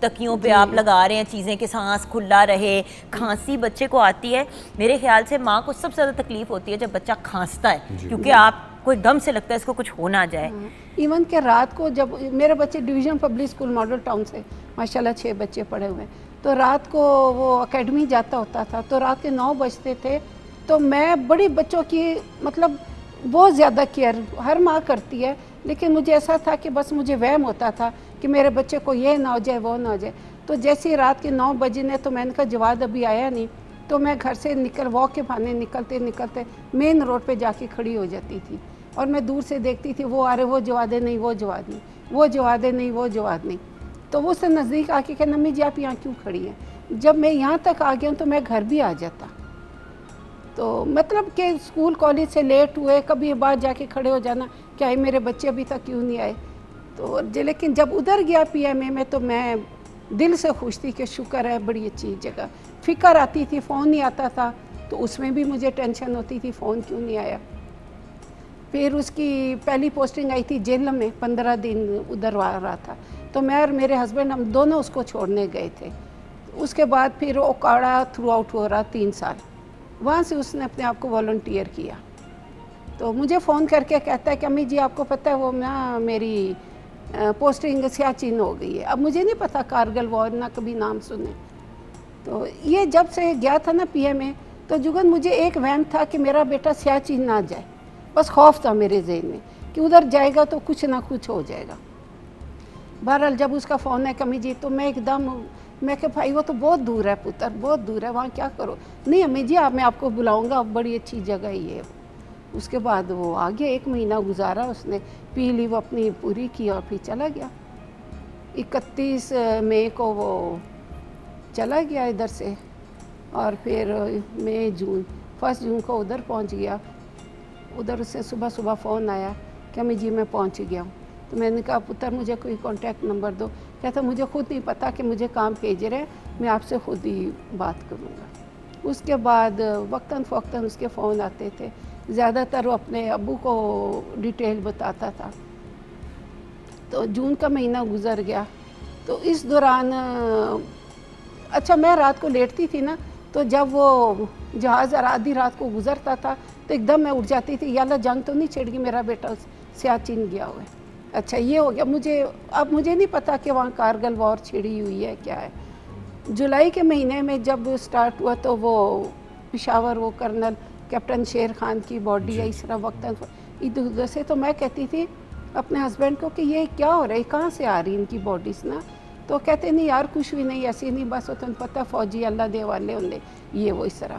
تکیوں پہ آپ لگا رہے ہیں چیزیں کہ سانس کھلا رہے. کھانسی بچے کو آتی ہے، میرے خیال سے ماں کو سب سے زیادہ تکلیف ہوتی ہے جب بچہ کھانستا ہے، کیونکہ آپ کو ایک دم سے لگتا ہے اس کو کچھ ہو نہ جائے. ایون کہ رات کو جب میرے بچے division public school model town سے ماشاءاللہ 6 بچے پڑھے ہوئے ہیں، تو رات کو وہ اکیڈمی جاتا ہوتا تھا تو رات کے 9 بجتے تھے. تو میں بڑی بچوں کی مطلب بہت زیادہ کیئر ہر ماں کرتی ہے، لیکن مجھے ایسا تھا کہ بس مجھے وہم ہوتا تھا کہ میرے بچے کو یہ نہ ہو جائے وہ نہ ہو جائے. تو جیسے ہی رات کے 9 بجنے تو میں نے کہا جواد ابھی آیا نہیں، تو میں گھر سے واک کے بہانے نکلتے مین روڈ پہ جا کے کھڑی ہو جاتی تھی اور میں دور سے دیکھتی تھی وہ آ رہے، وہ جواد نہیں، وہ جواد نہیں، وہ جواد نہیں، وہ جواد نہیں. تو وہ سے نزدیک آ کے کہ نمی جی آپ یہاں کیوں کھڑی ہیں؟ جب میں یہاں تک آ گیا ہوں تو میں گھر بھی آ جاتا. تو مطلب کہ اسکول کالج سے لیٹ ہوئے کبھی باہر جا کے کھڑے ہو جانا کہ آئے میرے بچے ابھی تک کیوں نہیں آئے. تو لیکن جب ادھر گیا پی ایم اے میں تو میں دل سے خوش تھی کہ شکر ہے بڑی اچھی جگہ. فکر آتی تھی، فون نہیں آتا تھا تو اس میں بھی مجھے ٹینشن ہوتی تھی فون کیوں نہیں آیا. پھر اس کی پہلی پوسٹنگ آئی تھی جیل میں، 15 دن ادھر آ رہا تھا تو میں اور میرے ہسبینڈ ہم دونوں اس کو چھوڑنے گئے تھے. اس کے بعد پھر اوکاڑا تھرو آؤٹ ہو رہا 3 سال، وہاں سے اس نے اپنے آپ کو والنٹیئر کیا. تو مجھے فون کر کے کہتا ہے کہ امی جی آپ کو پتہ ہے وہ نا میری پوسٹنگ سیاچن ہو گئی ہے. اب مجھے نہیں پتہ کارگل وار نہ کبھی نام سنے. تو یہ جب سے گیا تھا نا پی ایم اے تو جگن مجھے ایک وہم تھا کہ میرا بیٹا سیاچن نہ جائے، بس خوف تھا میرے ذہن میں کہ ادھر جائے گا تو کچھ نہ کچھ ہو جائے گا. بہرحال جب اس کا فون ہے کمی جی تو میں ایک دم میں کہ بھائی وہ تو بہت دور ہے پتر، بہت دور ہے، وہاں کیا کرو. نہیں امی جی میں آپ کو بلاؤں گا، بڑی اچھی جگہ ہی ہے. اس کے بعد وہ آگے 1 مہینہ گزارا اس نے، پی لیو اپنی پوری کی اور پھر چلا گیا. 31 مئی کو وہ چلا گیا ادھر سے اور پھر مئی جون 1 جون کو ادھر پہنچ گیا. ادھر سے صبح فون آیا کہ امی جی میں پہنچ گیا ہوں. تو میں نے کہا پتر مجھے کوئی کانٹیکٹ نمبر دو. کہتا مجھے خود نہیں پتہ کہ مجھے کام بھیج رہے، میں آپ سے خود ہی بات کروں گا. اس کے بعد وقتاً فوقتاً اس کے فون آتے تھے، زیادہ تر وہ اپنے ابو کو ڈیٹیل بتاتا تھا. تو جون کا مہینہ گزر گیا. تو اس دوران اچھا میں رات کو لیٹتی تھی نا تو جب وہ جہاز آدھی رات کو گزرتا تھا تو ایک دم میں اٹھ جاتی تھی، یا اللہ جنگ تو نہیں چھڑ گئی، میرا بیٹا سیاچن گیا ہوا ہے. اچھا یہ ہو گیا. اب مجھے نہیں پتا کہ وہاں کارگل وار چھڑی ہوئی ہے کیا ہے. جولائی کے مہینے میں جب سٹارٹ ہوا تو وہ پشاور وہ کرنل کیپٹن شیر خان کی باڈی ہے اس طرح وقتاً ادھر ادھر سے. تو میں کہتی تھی اپنے ہسبینڈ کو کہ یہ کیا ہو رہا ہے، کہاں سے آ رہی ان کی باڈیز نا. تو کہتے نہیں یار کچھ بھی نہیں، ایسی نہیں، بس وہ تمہیں پتہ فوجی اللہ دے والے ہوں یہ وہ اس طرح.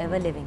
ever living।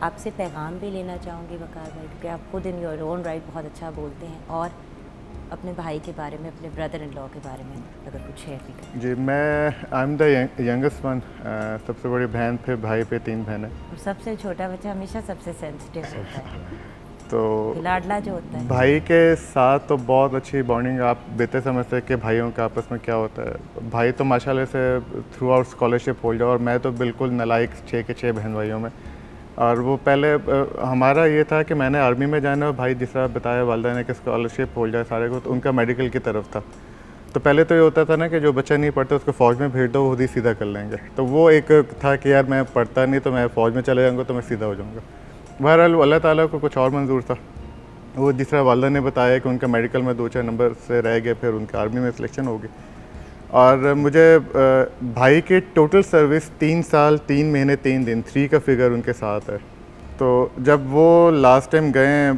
آپ سے پیغام بھی لینا چاہوں گی وقار بھائی، کیونکہ آپ خود ان یور اون رائٹ بہت اچھا بولتے ہیں، اور اپنے بھائی کے بارے میں، اپنے بردر ان لا کے بارے میں اگر کچھ شیئر بھی کریں۔ جی میں I am the youngest one, سب سے بڑی بہن، پھر بھائی، پہ 3 بہنیں۔ اور سب سے چھوٹا بچہ ہمیشہ سب سے سینسٹیو ہوتا ہے، تو لاڈلا جو ہوتا ہے۔ بھائی کے ساتھ تو بہت اچھی بانڈنگ، آپ بہتر سمجھتے ہیں کہ بھائیوں کا آپس میں کیا ہوتا ہے۔ بھائی تو ماشاءاللہ سے تھرو آؤٹ اسکالرشپ ہولڈر، اور میں تو بالکل نالائق 6 کے 6 بہن بھائیوں میں۔ اور وہ پہلے ہمارا یہ تھا کہ میں نے آرمی میں جانا، اور بھائی جس طرح بتایا والدہ نے کہ اسکالرشپ ہولڈر سارے کو، تو ان کا میڈیکل کی طرف تھا۔ تو پہلے تو یہ ہوتا تھا نا کہ جو بچہ نہیں پڑھتا اس کو فوج میں بھیج دو، وہ خود ہی سیدھا کر لیں گے۔ تو وہ ایک تھا کہ یار میں پڑھتا نہیں تو میں فوج میں چلے جاؤں گا تو میں سیدھا ہو جاؤں گا۔ بہرحال اللہ تعالیٰ کو کچھ اور منظور تھا، وہ جس طرح والدہ نے بتایا کہ ان کا میڈیکل میں 2-4 نمبر سے رہ گئے، پھر ان کا آرمی میں سلیکشن ہو گئی۔ اور مجھے بھائی کے ٹوٹل سروس 3 سال 3 مہینے 3 دن، 3 کا فگر ان کے ساتھ ہے۔ تو جب وہ لاسٹ ٹائم گئے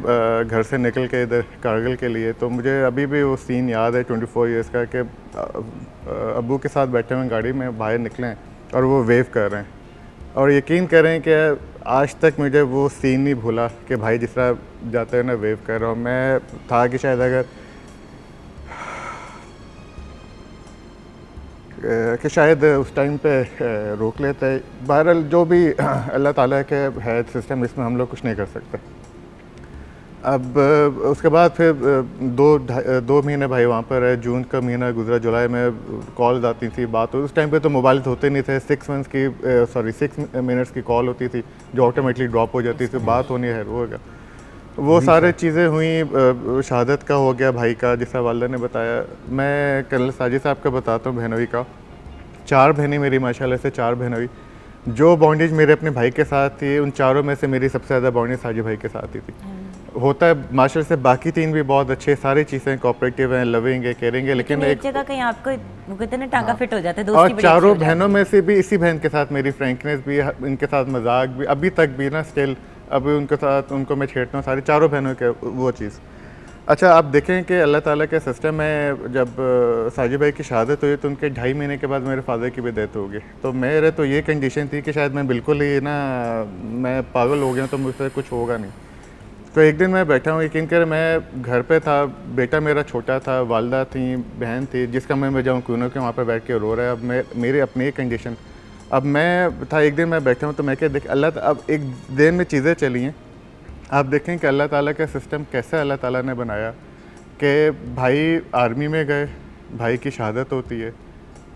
گھر سے نکل کے ادھر کارگل کے لیے، تو مجھے ابھی بھی وہ سین یاد ہے 24 ایئرس کا، کہ ابو کے ساتھ بیٹھے ہوئے گاڑی میں باہر نکلیں اور وہ ویو کر رہے ہیں، اور یقین کریں کہ آج تک مجھے وہ سین نہیں بھولا کہ بھائی جس طرح جاتے ہیں نا ویو کر رہا ہوں۔ میں تھا کہ شاید اگر کہ شاید اس ٹائم پہ روک لیتے۔ بہرحال جو بھی اللہ تعالیٰ کے ہے سسٹم، اس میں ہم لوگ کچھ نہیں کر سکتے۔ اب اس کے بعد پھر 2 مہینے بھائی وہاں پر ہے، جون کا مہینہ گزرا، جولائی میں کالز آتی تھی، بات ہوتی۔ اس ٹائم پہ تو موبائل ہوتے نہیں تھے، 6 منٹس کی کال ہوتی تھی جو آٹومیٹکلی ڈراپ ہو جاتی تھی، بات ہونی ہے ہوگا۔ وہ سارے چیزیں ہوئیں، شہادت کا ہو گیا بھائی کا، جس طرح والدہ نے بتایا۔ میں کرنل ساجد صاحب کا بتاتا ہوں بہنوئی کا۔ 4 بہنیں میری ماشاءاللہ سے 4 بہنوئی، جو بانڈیج میرے اپنے بھائی کے ساتھ تھی، ان چاروں میں سے میری سب سے زیادہ بانڈیج ساجد بھائی کے ساتھ ہی تھی۔ ہوتا ہے ماشاءاللہ سے باقی 3 بھی بہت اچھے، ساری چیزیں کوآپریٹیو ہیں، لونگ ہے، کیئرنگ ہے، لیکن ایک جگہ کہیں آپ کو وہ کہتے ہیں نا ٹانگا فٹ ہو جاتا ہے، اور دوستی بڑی چاروں اچھی ہو جاتی ہے۔ بہنوں میں سے بھی اسی بہن کے ساتھ میری فرینکنیس بھی، ان کے ساتھ مذاق بھی، ابھی تک بھی نا اسٹل ابھی ان کے ساتھ ان کو میں چھیڑتا ہوں، ساری چاروں بہنوں کے وہ چیز۔ اچھا آپ دیکھیں کہ اللہ تعالیٰ کے سسٹم میں جب ساجد بھائی کی شہادت ہوئی تو ان کے 2.5 مہینے کے بعد میرے فادر کی بھی ڈیتھ ہو گئی۔ تو میرے تو یہ کنڈیشن تھی کہ شاید میں بالکل ہی نا میں پاگل ہو گیا تو مجھ سے کچھ ہوگا نہیں۔ تو ایک دن میں بیٹھا ہوں، یقین کریں میں گھر پہ تھا، بیٹا میرا چھوٹا تھا، والدہ تھیں، بہن تھی، جس کا میں جاؤں کیوں کہ وہاں پہ بیٹھ کے رو رہا ہے۔ اب میری اپنی کنڈیشن، اب میں تھا ایک دن میں بیٹھا ہوں تو میں کہ دیکھ اللہ، اب ایک دن میں چیزیں چلی ہیں، آپ دیکھیں کہ اللہ تعالیٰ کا سسٹم کیسے اللہ تعالیٰ نے بنایا کہ بھائی آرمی میں گئے، بھائی کی شہادت ہوتی ہے،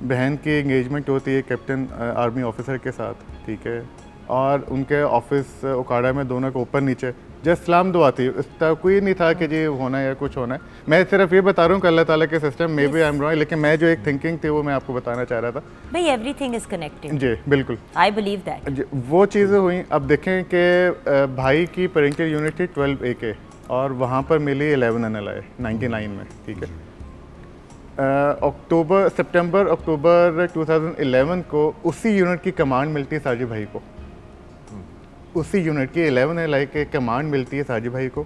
بہن کی انگیجمنٹ ہوتی ہے کیپٹن آرمی آفیسر کے ساتھ، ٹھیک ہے، اور ان کے آفس اوکاڑا میں دونوں کو اوپر نیچے جسٹ سلام دعا تھی، اس طرح کوئی نہیں تھا کہ جی ہونا ہے یا کچھ ہونا ہے۔ میں صرف یہ بتا رہا ہوں کہ اللہ تعالیٰ کے سسٹم میں بھی آئی ایم رانگ، لیکن میں جو ایک تھنکنگ تھی وہ میں آپ کو بتانا چاہ رہا تھا۔ بھائی ایوری تھنگ از کنیکٹڈ، جی بالکل، آئی بلیو دیٹ۔ وہ چیزیں ہوئیں۔ اب دیکھیں کہ بھائی کی پیرنٹل یونٹ تھی 12 AK، اور وہاں پر ملی 11 NLI 99 میں، ٹھیک ہے۔ سپٹمبر اکتوبر 2011 کو اسی یونٹ کی کمانڈ ملتی ہے ساجد بھائی کو، اسی یونٹ کی 11 NLI کے کمانڈ ملتی ہے ساجد بھائی کو،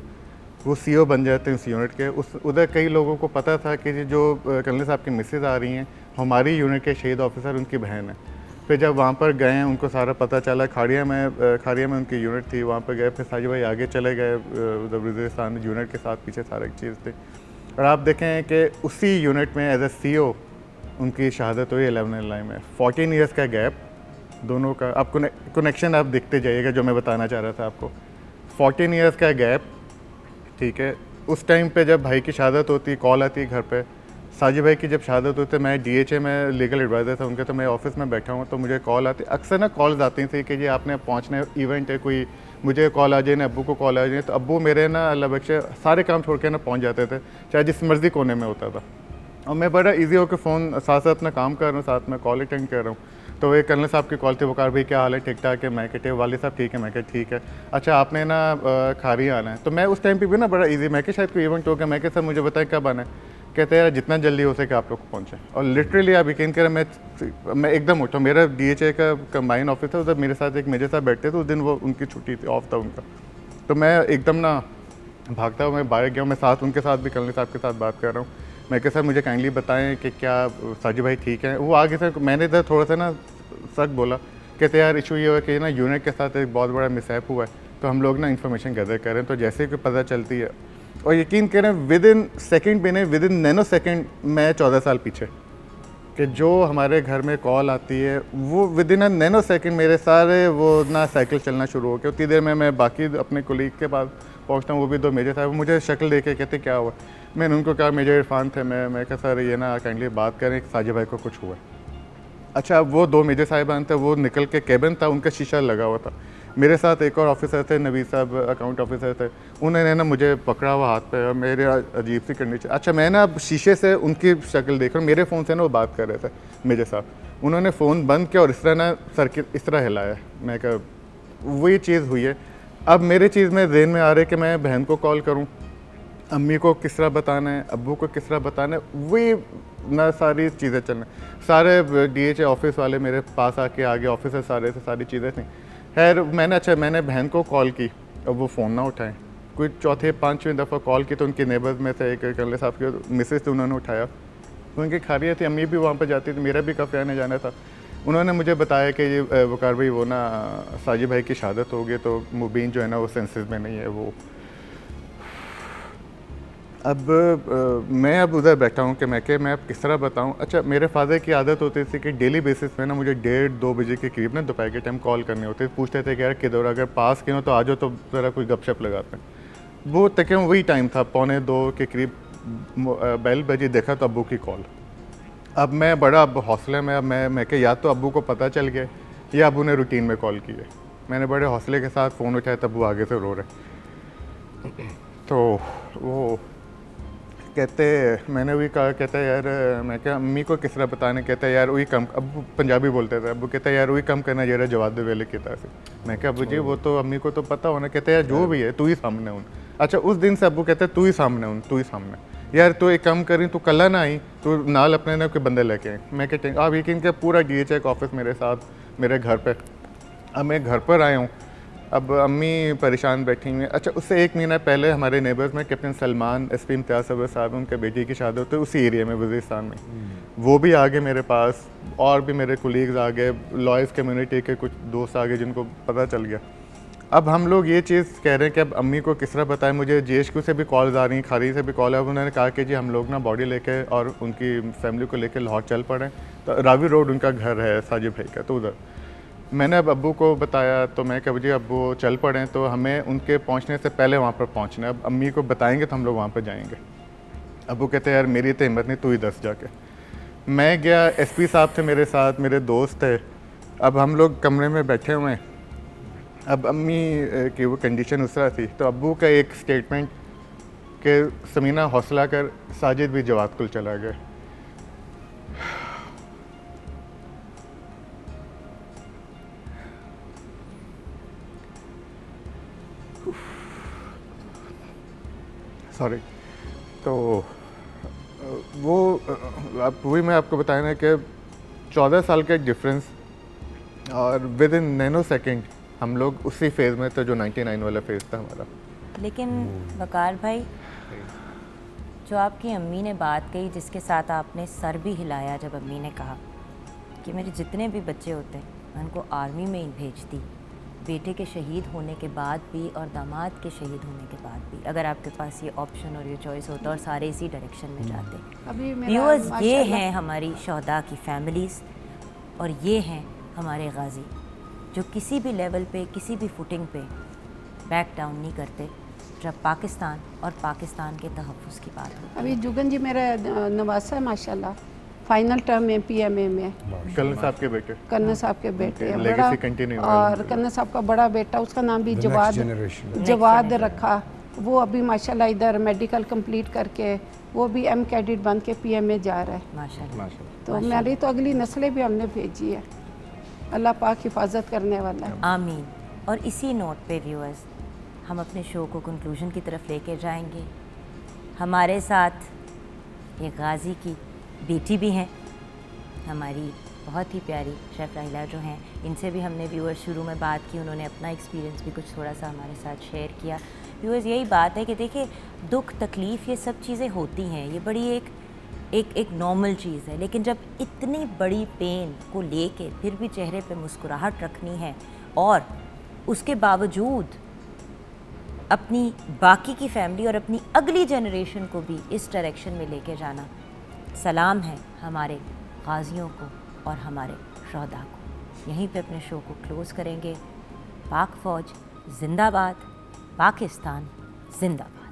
وہ CO بن جاتے ہیں اس یونٹ کے۔ ادھر کئی لوگوں کو پتہ تھا کہ جو کرنل صاحب کی مسز آ رہی ہیں ہماری یونٹ کے شہید آفیسر ان کی بہن ہے۔ پھر جب وہاں پر گئے ان کو سارا پتہ چلا، کھاڑیا میں ان کی یونٹ تھی، وہاں پہ گئے، پھر ساجد بھائی آگے چلے گئے ادھر وزیرستان یونٹ کے ساتھ، پیچھے سارے چیز تھی۔ اور آپ دیکھیں کہ اسی یونٹ میں ایز اے CO ان کی شہادت ہوئی 11 NLI میں۔ 14 ایئرس کا گیپ دونوں کا، آپ کنیکشن آپ دیکھتے جائیے گا جو میں بتانا چاہ رہا تھا آپ کو۔ 14 ایئرس کا گیپ، ٹھیک ہے۔ اس ٹائم پہ جب بھائی کی شہادت ہوتی، کال آتی ہے گھر پہ، ساجد بھائی کی جب شہادت ہوتی، میں DHA میں لیگل ایڈوائزر تھا ان کے، تو میں آفس میں بیٹھا ہوں تو مجھے کال آتی، اکثر نا کالز آتی تھیں کہ جی آپ نے پہنچنا ہے، ایونٹ ہے کوئی، مجھے کال آ جائے نا ابو کو کال آ جائے، تو ابو میرے نا اللہ بخشے سارے کام چھوڑ کے نا پہنچ جاتے تھے، چاہے جس مرضی کونے میں ہوتا تھا، اور میں بڑا ایزی ہو کے فون ساتھ ساتھ اپنا کام کر رہا ہوں، ساتھ میں کال اٹینڈ کر رہا ہوں۔ تو ایک کرنل صاحب کی کال تھی، وقار بھائی کیا حال ہے، ٹھیک ٹھاک ہے، میں کہتے والد صاحب ٹھیک ہے، میں کہتے ٹھیک ہے، اچھا آپ نے نا کھاری آنا ہے۔ تو میں اس ٹائم پہ بھی نا بڑا ایزی، میں کہ شاید کوئی ایونٹ ہو گیا، میں کہ سر مجھے بتائیں کب آنا ہے، کہتے ہیں جتنا جلدی ہو سکے آپ لوگ کو پہنچیں۔ اور لٹرلی آپ یقین کریں میں ایک دم اٹھا، میرا DHA کا کمبائن آفس تھا، ادھر میرے ساتھ ایک میجر صاحب بیٹھتے تھے، اس دن وہ ان کی چھٹی تھی، آف تھا ان کا، تو میں ایک دم نا بھاگتا ہوں، میں باہر گیا ہوں، میں ساتھ ان کے ساتھ بھی کرنل صاحب کے ساتھ بات کر رہا ہوں، میں کہ سر مجھے کائنڈلی بتائیں کہ کیا ساجد بھائی ٹھیک ہیں۔ وہ آگے سے میں نے ادھر تھوڑا سا نا سچ بولا، کہتے یار ایشو یہ ہوا کہ نا یونٹ کے ساتھ ایک بہت بڑا مسہیپ ہوا ہے, تو ہم لوگ نا انفارمیشن گیدر کر رہے ہیں, تو جیسے ہی پتہ چلتی ہے, اور یقین کریں ود ان سیکنڈ بھی نہیں, ود ان نینو سیکنڈ میں 14 سال پیچھے, کہ جو ہمارے گھر میں کال آتی ہے وہ ود ان نینو سیکنڈ میرے سارے وہ نا سائیکل چلنا شروع ہو گیا. اتنی دیر میں باقی اپنے کولیگ کے پاس پہنچتا ہوں, وہ بھی 2 میجر صاحب مجھے شکل دیکھ کے کہتے کیا ہوا. میں نے ان کو کہا میجر عرفان تھے, میں کہا سر یہ نا کائنڈلی بات کریں, ساجد بھائی کو کچھ ہوا ہے. اچھا وہ 2 میجر صاحبان تھے, وہ نکل کے کیبن تھا, ان کا شیشہ لگا ہوا تھا. میرے ساتھ ایک اور آفیسر تھے, نوید صاحب اکاؤنٹ آفیسر تھے, انہوں نے نا مجھے پکڑا ہوا ہاتھ پہ, اور میرے عجیب سی کنڈیشن. اچھا میں نا اب شیشے سے ان کی شکل دیکھ رہا ہوں, میرے فون سے نا وہ بات کر رہے تھے میجر صاحب. انہوں نے فون بند کیا اور اس طرح نا سر کی اس طرح ہلایا. میں کہا وہی چیز ہوئی ہے. اب میرے چیز میں ذہن میں آ رہا ہے کہ میں بہن کو کال کروں, امی کو کس طرح بتانا ہے, ابو کو کس طرح بتانا ہے, وہی نہ ساری چیزیں چلنا. سارے ڈی ایچ اے آفس والے میرے پاس آ کے آگے آفیسر سارے تھے, ساری چیزیں تھیں. خیر میں نے بہن کو کال کی, اب وہ فون نہ اٹھائیں. کوئی 4-5 دفعہ کال کی تو ان کے نیبرز میں سے ایک کرلے صاحب کی مسز تھے, انہوں نے اٹھایا. ان کی خیریت تھی, امی بھی وہاں پہ جاتی تھی, میرا بھی کافی آنے جانا تھا. انہوں نے مجھے بتایا کہ یہ وقار بھائی وہ نا ساجد بھائی کی شہادت ہو گئی, تو مبین جو ہے نا وہ سینسز میں نہیں ہے. وہ اب میں ادھر بیٹھا ہوں کہ میں اب کس طرح بتاؤں. اچھا میرے فادر کی عادت ہوتی تھی کہ ڈیلی بیسس میں نا مجھے 1:30-2 بجے کے قریب نا دوپہر کے ٹائم کال کرنے ہوتے, پوچھتے تھے کہ یار کدھر, اگر پاس کے ہوں تو آ جاؤ, تو ذرا کوئی گپ شپ لگاتے ہیں. وہ تقریباً وہی ٹائم تھا, 1:45 کے قریب بیل بجی, دیکھا تو ابو کی کال. اب میں بڑا اب حوصلے میں, اب میں کہ یا تو ابو کو پتہ چل گیا یا ابو نے روٹین میں کال کی ہے. میں نے بڑے حوصلے کے ساتھ فون اٹھایا, تب وہ آگے سے رو رہے. تو وہ کہتے, میں نے وہی کہا, کہتا ہے یار, میں کہا امی کو کس طرح بتانے, کہتا ہے یار وہی کم, ابو پنجابی بولتے تھے, ابو کہتا ہے یار وہی کم کرنا جا جواب دے ویلے کی طرح سے. میں کہا ابو جی وہ تو امی کو تو پتہ ہونا. کہتے ہیں یار جو بھی ہے تو ہی سامنے ہوں. اچھا اس دن سے ابو کہتے ہیں تو ہی سامنے ہوں, تو ہی سامنے یار, تو ایک کم کریں, تو کل نہ آئی, تو نال اپنے نا کوئی بندے لے کے آئیں. میں کہتے ہیں آپ یقین کہ پورا ڈی ایچ اے کا آفس میرے ساتھ میرے گھر پہ. اب میں گھر پر آیا ہوں, اب امی پریشان بیٹھی ہوئی ہیں. اچھا اس سے 1 مہینہ پہلے ہمارے نیبرز میں کیپٹن سلمان ایس پی امتیاز صاحب, ان کے بیٹی کی شادی ہوتی ہے اسی ایریا میں وزیرستان میں. وہ بھی آگے میرے پاس, اور بھی میرے کولیگز آگے, لائرز کمیونٹی کے کچھ دوست آگے جن کو پتہ چل گیا. اب ہم لوگ یہ چیز کہہ رہے ہیں کہ اب امی کو کس طرح بتائیں. مجھے جی ایچ کیو سے بھی کالز آ رہی ہیں, کھاری سے بھی کال ہے. اب انہوں نے کہا کہ جی ہم لوگ نا باڈی لے کے اور ان کی فیملی کو لے کے لاہور چل پڑیں. تو راوی روڈ ان کا گھر ہے ساجد بھائی کا, تو ادھر میں نے اب ابو کو بتایا. تو میں کہ جی ابو چل پڑیں, تو ہمیں ان کے پہنچنے سے پہلے وہاں پر پہنچنا ہے. اب امی کو بتائیں گے تو ہم لوگ وہاں پہ جائیں گے. ابو کہتے ہیں یار میری تو ہمت نہیں, تو ہی دس جا کے. میں گیا, ایس پی صاحب تھے میرے ساتھ, میرے دوست تھے. اب ہم لوگ کمرے میں بیٹھے ہوئے ہیں. اب امی کی وہ کنڈیشن اس طرح تھی, تو ابو کا ایک اسٹیٹمنٹ کہ سمینہ حوصلہ کر, ساجد بھی جواد کل چلا گئے. سوری. تو وہ اب وہی میں آپ کو بتایا کہ 14 سال کا ایک ڈفرینس, اور ود ان نینو سیکنڈ ہم لوگ اسی فیز میں تھے جو 99 والا فیز تھا ہمارا. لیکن وقار بھائی, جو آپ کی امی نے بات کہی, جس کے ساتھ آپ نے سر بھی ہلایا جب امی نے کہا کہ میرے جتنے بھی بچے ہوتے ہیں میں ان کو آرمی میں ہی بھیجتی, بیٹے کے شہید ہونے کے بعد بھی اور داماد کے شہید ہونے کے بعد بھی, اگر آپ کے پاس یہ آپشن اور یہ چوائس ہوتا اور سارے اسی ڈائریکشن میں جاتے. ویورز, یہ ہیں ہماری شہداء کی فیملیز, اور یہ ہیں ہمارے غازی جو کسی بھی لیول پہ, کسی بھی فوٹنگ پہ بیک ڈاؤن نہیں کرتے جب پاکستان اور پاکستان کے تحفظ کی بات ہوتی ہے. ابھی جگن جی میرا نواسا ہے ماشاءاللہ, فائنل ٹرم میں پی ایم اے میں, کرنل صاحب کے بیٹے, کرنل صاحب کے بیٹے بڑا, لیگیسی کنٹینیو, اور کرنل صاحب کا بڑا بیٹا, اس کا نام بھی جواد رکھا. وہ ابھی ماشاءاللہ ادھر میڈیکل کمپلیٹ کر کے وہ بھی ایم کیڈٹ بن کے پی ایم اے جا رہا ہے ماشاءاللہ. تو میری تو اگلی نسلیں بھی ہم نے بھیجی ہے. اللہ پاک حفاظت کرنے والا ہے. آمین. اور اسی نوٹ پہ ویورز ہم اپنے شو کو کنکلوژن کی طرف لے کے جائیں گے. ہمارے ساتھ یہ غازی کی بیٹی بھی ہیں, ہماری بہت ہی پیاری شیف راحیلہ جو ہیں, ان سے بھی ہم نے ویورز شروع میں بات کی, انہوں نے اپنا ایکسپیرینس بھی کچھ تھوڑا سا ہمارے ساتھ شیئر کیا. ویورز یہی بات ہے کہ دیکھیں دکھ تکلیف یہ سب چیزیں ہوتی ہیں, یہ بڑی ایک نارمل چیز ہے، لیکن جب اتنی بڑی پین کو لے کے پھر بھی چہرے پہ مسکراہٹ رکھنی ہے اور اس کے باوجود اپنی باقی کی فیملی اور اپنی اگلی جنریشن کو بھی اس ڈائریکشن میں لے کے جانا، سلام ہے ہمارے غازیوں کو اور ہمارے شہداء کو۔ یہیں پہ اپنے شو کو کلوز کریں گے۔ پاک فوج زندہ باد، پاکستان زندہ باد۔